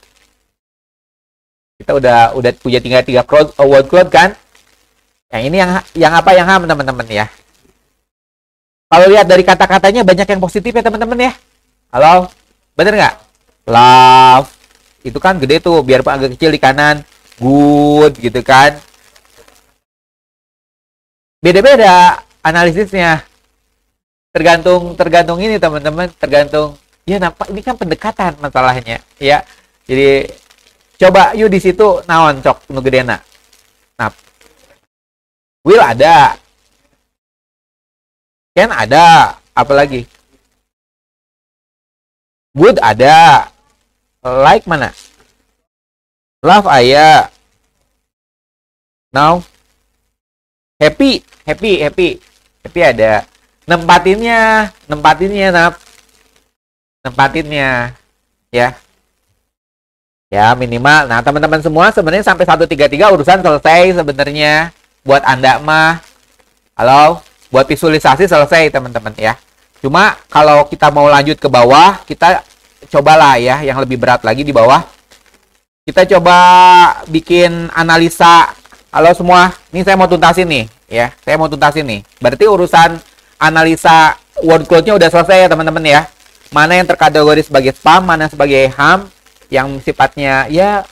Kita udah punya tinggal 3 word cloud kan? Yang ini yang apa yang HAM teman-teman ya. Kalau lihat dari kata-katanya banyak yang positif ya teman-teman ya. Halo, bener nggak? Love, itu kan gede tuh, biarpun agak kecil di kanan. Good, gitu kan? Beda-beda analisisnya. Tergantung ini teman-teman, tergantung. Ya nampak ini kan pendekatan masalahnya, ya. Jadi coba yuk di situ naon cok nu gedena. Nah, will ada, can ada, apalagi? Good ada. Like mana? Love ayah. Now. Happy ada. Nempatinnya Nempatinnya. Ya. Ya, minimal. Nah, teman-teman semua sebenarnya sampai 133 urusan selesai sebenarnya. Buat Anda mah. Halo, buat visualisasi selesai, teman-teman ya. Cuma kalau kita mau lanjut ke bawah, kita cobalah ya yang lebih berat lagi di bawah. Kita coba bikin analisa. Halo semua, ini saya mau tuntasin nih ya. Saya mau tuntasin nih. Berarti urusan analisa word cloud-nya udah selesai ya teman-teman ya. Mana yang terkategori sebagai spam, mana sebagai HAM, yang sifatnya ya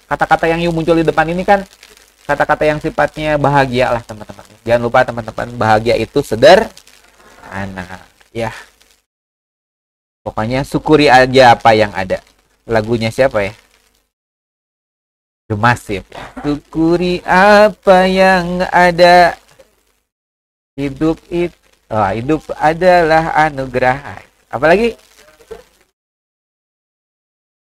kata-kata yang muncul di depan ini kan kata-kata yang sifatnya bahagia lah teman-teman. Jangan lupa teman-teman, bahagia itu sederhana. Ya, pokoknya syukuri aja apa yang ada. Lagunya siapa ya? The Massive. Syukuri apa yang ada. Hidup adalah anugerah. Apalagi?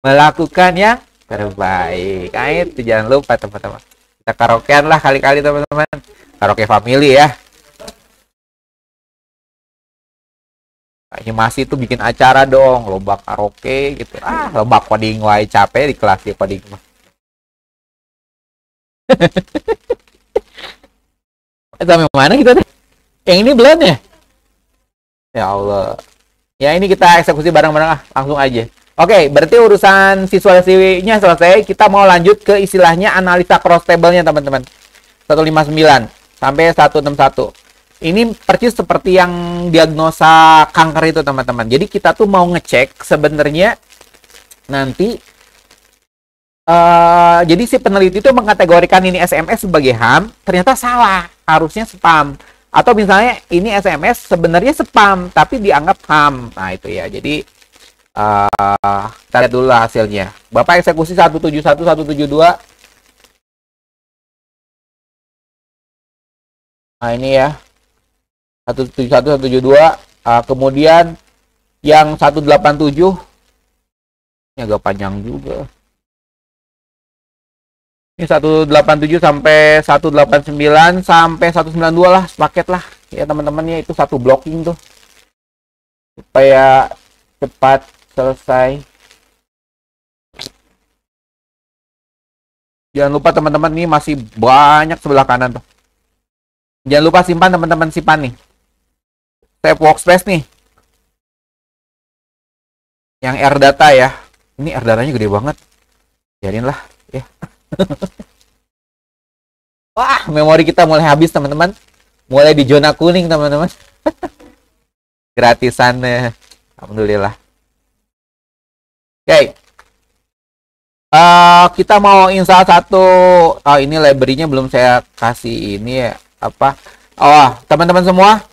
Melakukan yang terbaik. Itu jangan lupa teman-teman. Kita karaokean lah kali-kali teman-teman. Karaoke family ya. Animasi itu bikin acara dong, lomba karaoke gitu. Lomba coding wae capek di kelas ya coding mah. Sampai mana kita teh? Yang ini belum ya? Ya Allah. Ya ini kita eksekusi bareng-bareng langsung aja. Oke, berarti urusan visualisasinya selesai. Kita mau lanjut ke istilahnya analisa cross table-nya teman-teman. 159 sampai 161. Ini persis seperti yang diagnosa kanker itu teman-teman. Jadi kita tuh mau ngecek sebenarnya nanti jadi si peneliti itu mengkategorikan ini SMS sebagai HAM, ternyata salah, harusnya spam. Atau misalnya ini SMS sebenarnya spam tapi dianggap HAM. Nah itu ya. Jadi kita lihat dulu hasilnya. Bapak eksekusi 171 172. Nah ini ya. 171 172, kemudian yang 187 ini agak panjang juga. Ini 187 sampai 189 sampai 192 lah, sepaket lah ya teman-teman ya, itu satu blocking tuh supaya cepat selesai. Jangan lupa teman-teman, ini masih banyak sebelah kanan tuh. Jangan lupa simpan teman-teman, simpan nih. Save workspace nih. Yang R data ya. Ini R datanya gede banget. biarin lah ya. Wah, memori kita mulai habis teman-teman, mulai di zona kuning teman-teman. Gratisan alhamdulillah. Oke. Kita mau install satu. Oh, ini library-nya belum saya kasih ini ya, apa? Oh, teman-teman semua.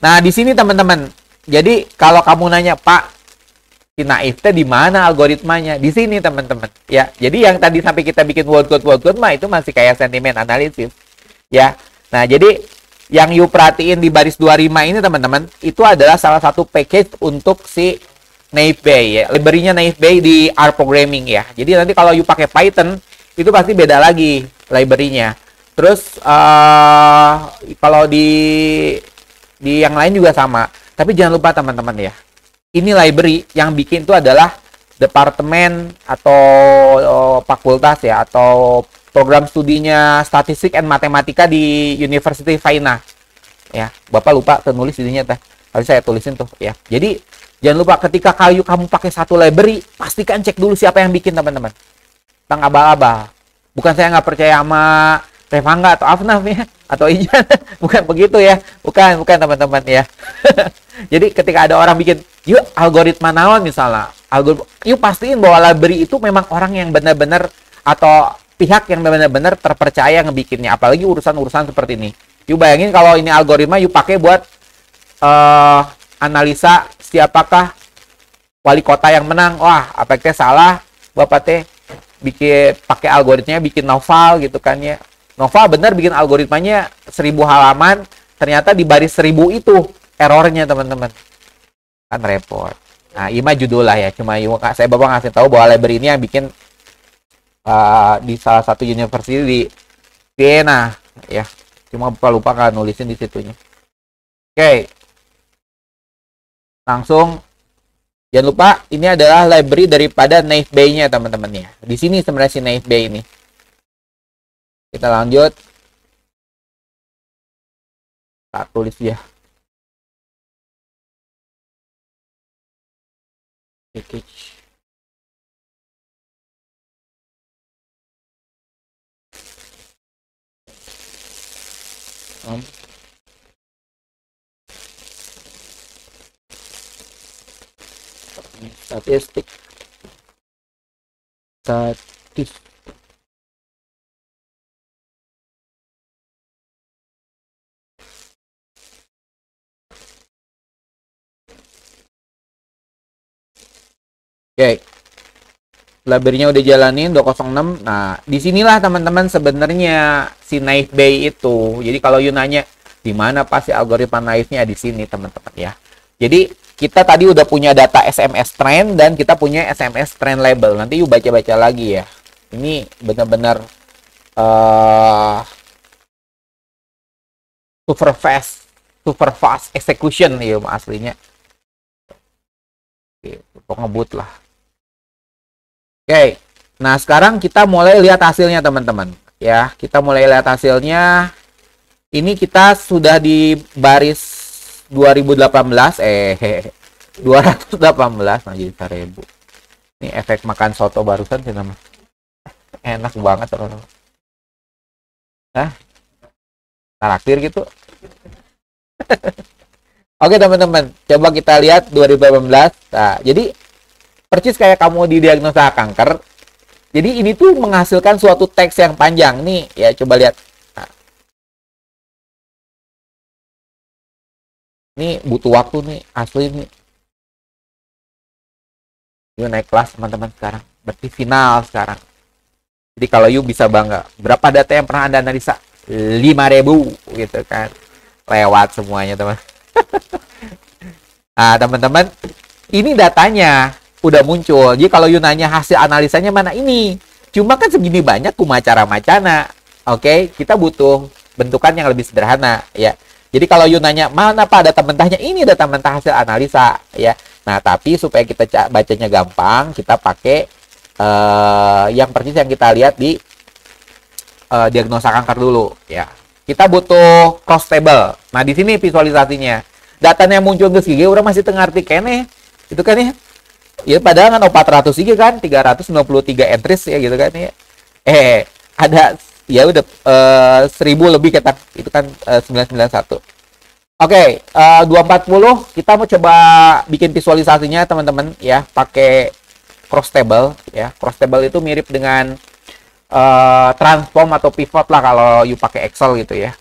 Nah, di sini teman-teman. Jadi kalau kamu nanya, Pak, si Naif di mana algoritmanya? Di sini teman-teman. Ya, jadi yang tadi sampai kita bikin word code mah itu masih kayak sentimen analisis. Ya. Nah, jadi yang you perhatiin di baris 25 ini teman-teman, itu adalah salah satu package untuk si Naif Bay ya. Library-nya Naif Bay di R programming ya. Jadi nanti kalau you pakai Python itu pasti beda lagi library-nya. Terus kalau di yang lain juga sama. Tapi jangan lupa teman-teman ya. Ini library yang bikin itu adalah departemen atau fakultas ya, atau program studinya statistik and matematika di University Vienna. Ya, Bapak lupa nulis ininya teh. Harus saya tulisin tuh ya. Jadi jangan lupa ketika kamu pakai satu library, pastikan cek dulu siapa yang bikin teman-teman. Tang abal-abal. Bukan saya nggak percaya sama Revanga atau Afnaf ya, atau Ijan. Bukan begitu ya. Bukan teman-teman ya. Jadi ketika ada orang bikin, yuk algoritma naon misalnya, yuk pastiin bahwa library itu memang orang yang benar-benar atau pihak yang benar-benar terpercaya ngebikinnya. Apalagi urusan-urusan seperti ini. Yuk bayangin kalau ini algoritma yuk pakai buat analisa siapakah wali kota yang menang. Wah, apakah salah Bapak teh bikin pakai algoritmanya bikin novel gitu kan ya. Novel benar bikin algoritmanya 1000 halaman, ternyata di baris 1000 itu errornya teman-teman. Kan repot. Nah, ini mah judul lah ya. Cuma saya Bapak ngasih tahu bahwa library ini yang bikin di salah satu university di Vienna ya. Cuma Bapak lupa kan nulisin di situnya. Oke. Langsung jangan lupa ini adalah library daripada Naif Bay-nya teman-teman ya. Di sini sebenarnya si Naif Bay ini. Kita lanjut. Tak tulis ya. Package. Statistik. Oke. Library-nya udah jalanin 206. Nah, disinilah teman-teman sebenarnya si Naif Bay itu. Jadi kalau you nanya di mana pasti algoritma Naifnya di sini teman-teman ya. Jadi kita tadi udah punya data SMS trend dan kita punya SMS trend label. Nanti you baca-baca lagi ya. Ini benar-benar super fast execution ya aslinya. Oke, ngebut lah. Oke, nah sekarang kita mulai lihat hasilnya teman-teman. Ya, kita mulai lihat hasilnya. Ini kita sudah di baris 2018, 218, nah jadi 1000. Ini efek makan soto barusan sih nama. Enak banget teman-teman. Hah? Traktir gitu. Oke teman-teman, coba kita lihat 2018. Nah, jadi persis kayak kamu didiagnosa kanker. Jadi ini tuh menghasilkan suatu teks yang panjang nih ya, coba lihat. Nah, ini butuh waktu nih asli nih. Yuk naik kelas teman-teman sekarang. Berarti final sekarang. Jadi kalau you bisa bangga. Berapa data yang pernah Anda analisa? 5.000 gitu kan. Lewat semuanya teman. Nah teman-teman, ini datanya udah muncul. Jadi kalau you nanya hasil analisanya mana ini? Cuma kan segini banyak kumacara macana. Oke, kita butuh bentukan yang lebih sederhana ya. Jadi kalau you nanya mana Pak data mentahnya? Ini data mentah hasil analisa ya. Nah, tapi supaya kita bacanya gampang, kita pakai yang persis yang kita lihat di diagnosa kanker dulu ya. Kita butuh cross table. Nah, di sini visualisasinya. Datanya muncul ke gigi, orang masih tengah arti kene. Itu kan ya. Ya padahal kan 400 juga kan 393 entries ya gitu kan ya. Ada ya udah 1000 lebih kata itu kan 991. Oke, 240 kita mau coba bikin visualisasinya teman-teman ya pakai cross table ya. Cross table itu mirip dengan transform atau pivot lah kalau you pakai Excel gitu ya.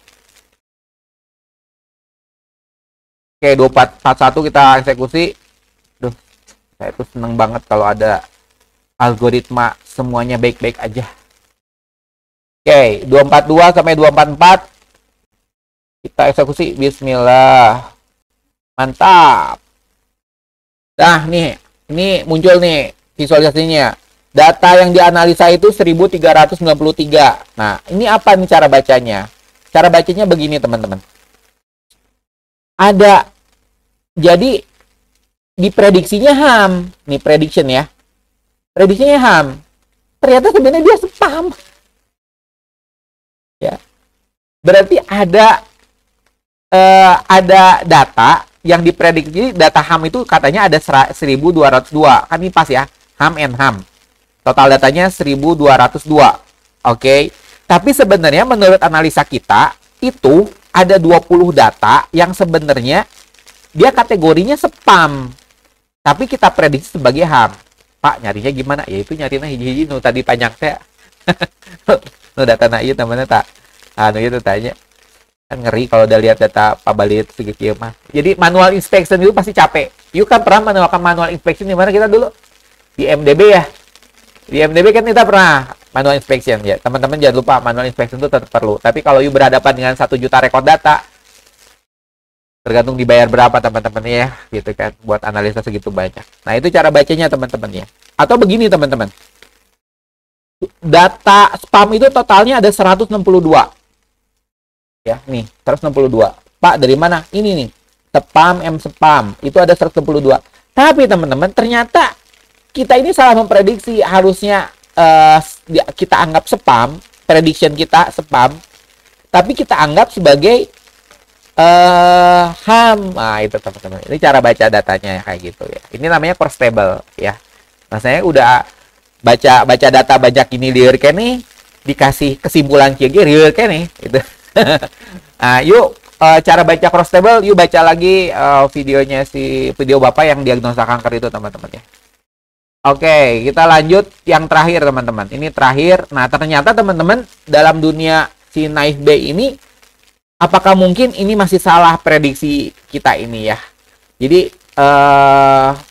Oke, 2441 kita eksekusi. Duh, saya tuh seneng banget kalau ada algoritma semuanya baik-baik aja. Oke, 242 sampai 244 kita eksekusi. Bismillah. Mantap. Nah, nih. Ini muncul nih visualisasinya. Data yang dianalisa itu 1393. Nah, ini apa nih cara bacanya? Cara bacanya begini, teman-teman. Ada. Jadi, diprediksinya HAM. Nih, prediction ya. Prediksinya HAM. Ternyata sebenarnya dia spam. Ya. Berarti ada data yang diprediksi, data HAM itu katanya ada 1202. Kan ini pas ya, HAM and HAM. Total datanya 1202. Oke. Tapi sebenarnya menurut analisa kita, itu ada 20 data yang sebenarnya dia kategorinya spam. Tapi kita prediksi sebagai HAM. Pak, nyarinya gimana? Ya itu nyarinya hiji-hiji nu tadi panjang teh. Nu data na ieu namanya tak. Anu itu tanya. Kan ngeri kalau udah lihat data pabalit segitu mah. Jadi manual inspection itu pasti capek. You kan pernah melakukan manual inspection di mana kita dulu? Di MDB ya. Di MDB kan kita pernah manual inspection ya. Teman-teman jangan lupa manual inspection itu tetap perlu. Tapi kalau you berhadapan dengan 1 juta rekod data, tergantung dibayar berapa teman-teman ya, gitu kan. Buat analisa segitu banyak. Nah, itu cara bacanya teman-teman ya. Atau begini teman-teman. Data spam itu totalnya ada 162. Ya, nih, 162. Pak, dari mana? Ini nih. Spam. Itu ada 162. Tapi teman-teman, ternyata kita ini salah memprediksi. Harusnya kita anggap spam, prediction kita spam. Tapi kita anggap sebagai HAM. Nah, itu teman-teman. Ini cara baca datanya kayak gitu ya. Ini namanya cross table ya. Nah, saya udah baca data banyak ini liur nih, dikasih kesimpulan kieu liur nih gitu. Nah, yuk cara baca cross table, yuk baca lagi videonya video Bapak yang diagnosa kanker itu teman-teman ya. Oke, kita lanjut yang terakhir teman-teman. Ini terakhir. Nah, ternyata teman-teman dalam dunia si Naif B ini, apakah mungkin ini masih salah prediksi kita ini ya? Jadi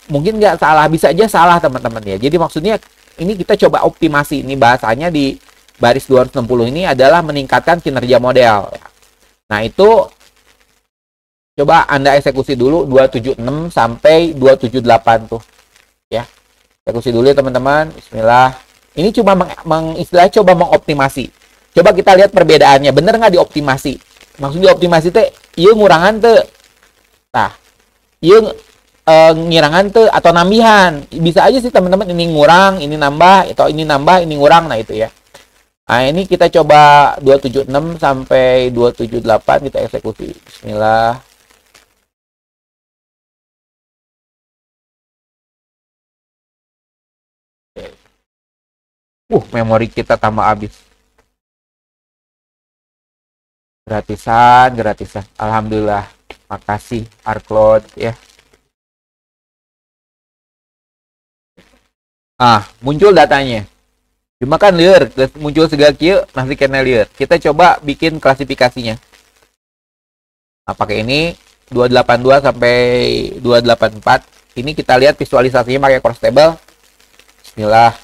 mungkin nggak salah, bisa aja salah teman-teman ya. Jadi maksudnya ini kita coba optimasi. Ini bahasanya di baris 260 ini adalah meningkatkan kinerja model. Nah, itu coba Anda eksekusi dulu 276 sampai 278 tuh. Ya. Eksekusi dulu ya teman-teman. Bismillah. Ini cuma coba mengoptimasi. Coba kita lihat perbedaannya. Bener nggak dioptimasi? Maksudnya dioptimasi teh, ieu ngurangan teh. Nah, ieu ngirangan tuh atau nambihan. Bisa aja sih teman-teman, ini ngurang, ini nambah, atau ini nambah, ini ngurang. Nah, itu ya. Nah, ini kita coba 276 sampai 278 kita eksekusi. Bismillah. Memori kita tambah habis. Gratisan. Alhamdulillah. Makasih Arcloud ya. Muncul datanya. Cuma kan liur, muncul segala kieu, nanti kena liur. Kita coba bikin klasifikasinya. Nah, pakai ini 282 sampai 284. Ini kita lihat visualisasinya pakai cross table. Bismillah.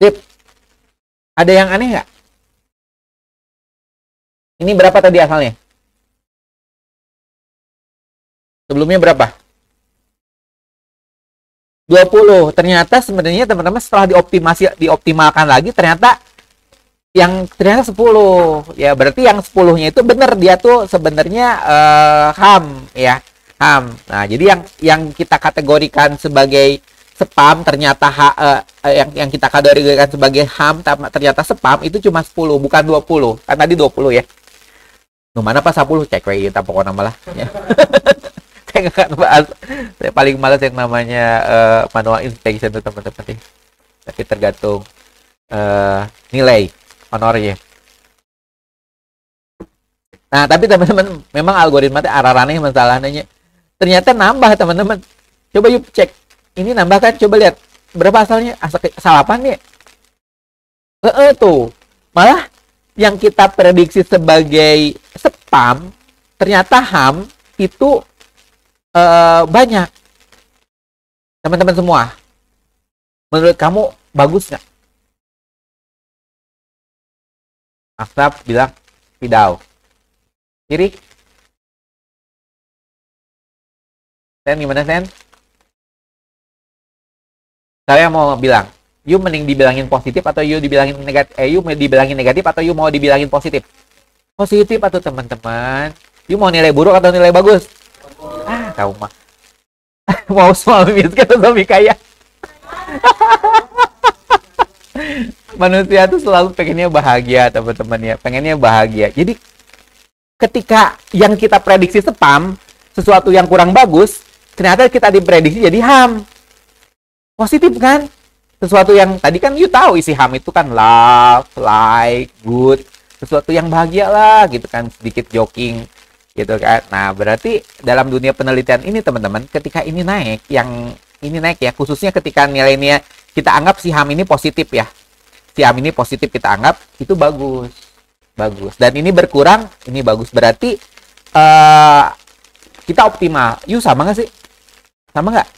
Sip. Ada yang aneh nggak? Ini berapa tadi asalnya? Sebelumnya berapa? 20. Ternyata sebenarnya teman-teman setelah dioptimalkan lagi ternyata 10. Ya, berarti yang 10-nya itu benar, dia tuh sebenarnya HAM ya. HAM. Nah, jadi yang kita kategorikan sebagai spam ternyata yang kita kategorikan sebagai HAM ternyata spam itu cuma 10, bukan 20. Kan tadi 20 ya. Mana pas 10 cek we kita pokoknya malah ya. Cek nggak akan bahas. Saya paling malas yang namanya manual inspection tuh teman-teman nih. Tapi tergantung nilai honornya. Nah, tapi teman-teman, memang algoritma itu arah-arahnya masalahnya. Ternyata nambah, teman-teman. Coba yuk cek. Ini nambah kan? Coba lihat. Berapa asalnya? Asal apaan ya? Tuh. Malah yang kita prediksi sebagai spam, ternyata HAM itu banyak. Teman-teman semua. Menurut kamu bagus nggak? Asap bilang tidak. Kiri. Sen gimana Sen? Saya mau bilang, you mending dibilangin positif atau you dibilangin negatif? You dibilangin negatif atau you mau dibilangin positif? Positif atau teman-teman? You mau nilai buruk atau nilai bagus? Ah, kamu mah. Mau suami miskin atau suami kaya? Manusia tuh selalu pengennya bahagia, teman-teman ya. Pengennya bahagia. Jadi ketika yang kita prediksi spam, sesuatu yang kurang bagus, ternyata kita diprediksi jadi HAM. Positif kan? Sesuatu yang tadi kan you tahu isi HAM itu kan love, like, good, sesuatu yang bahagia lah gitu kan, sedikit joking gitu kan. Nah, berarti dalam dunia penelitian ini teman-teman, ketika ini naik, yang ini naik ya, khususnya ketika nilainya kita anggap si HAM ini positif ya. Si HAM ini positif kita anggap itu bagus. Bagus. Dan ini berkurang, ini bagus. Berarti kita optimal. You sama nggak sih? Sama nggak?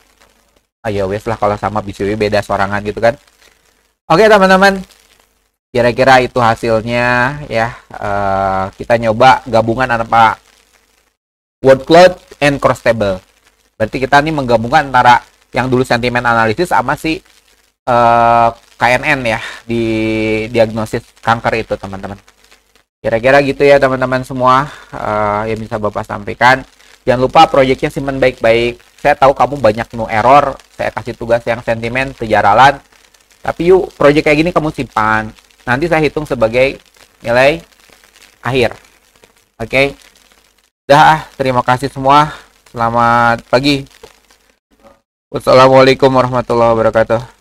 Ayo wes lah, kalau sama bisa beda sorangan gitu kan. Oke teman-teman. Kira-kira itu hasilnya ya. Kita nyoba gabungan antara word cloud and cross table. Berarti kita nih menggabungkan antara yang dulu sentimen analisis sama si KNN ya di diagnosis kanker itu teman-teman. Kira-kira gitu ya teman-teman semua yang bisa Bapak sampaikan. Jangan lupa proyeknya simpan baik-baik. Saya tahu kamu banyak no error. Saya kasih tugas yang sentimen, sejaralan. Tapi yuk, proyek kayak gini kamu simpan. Nanti saya hitung sebagai nilai akhir. Oke. Dah, terima kasih semua. Selamat pagi. Wassalamualaikum warahmatullahi wabarakatuh.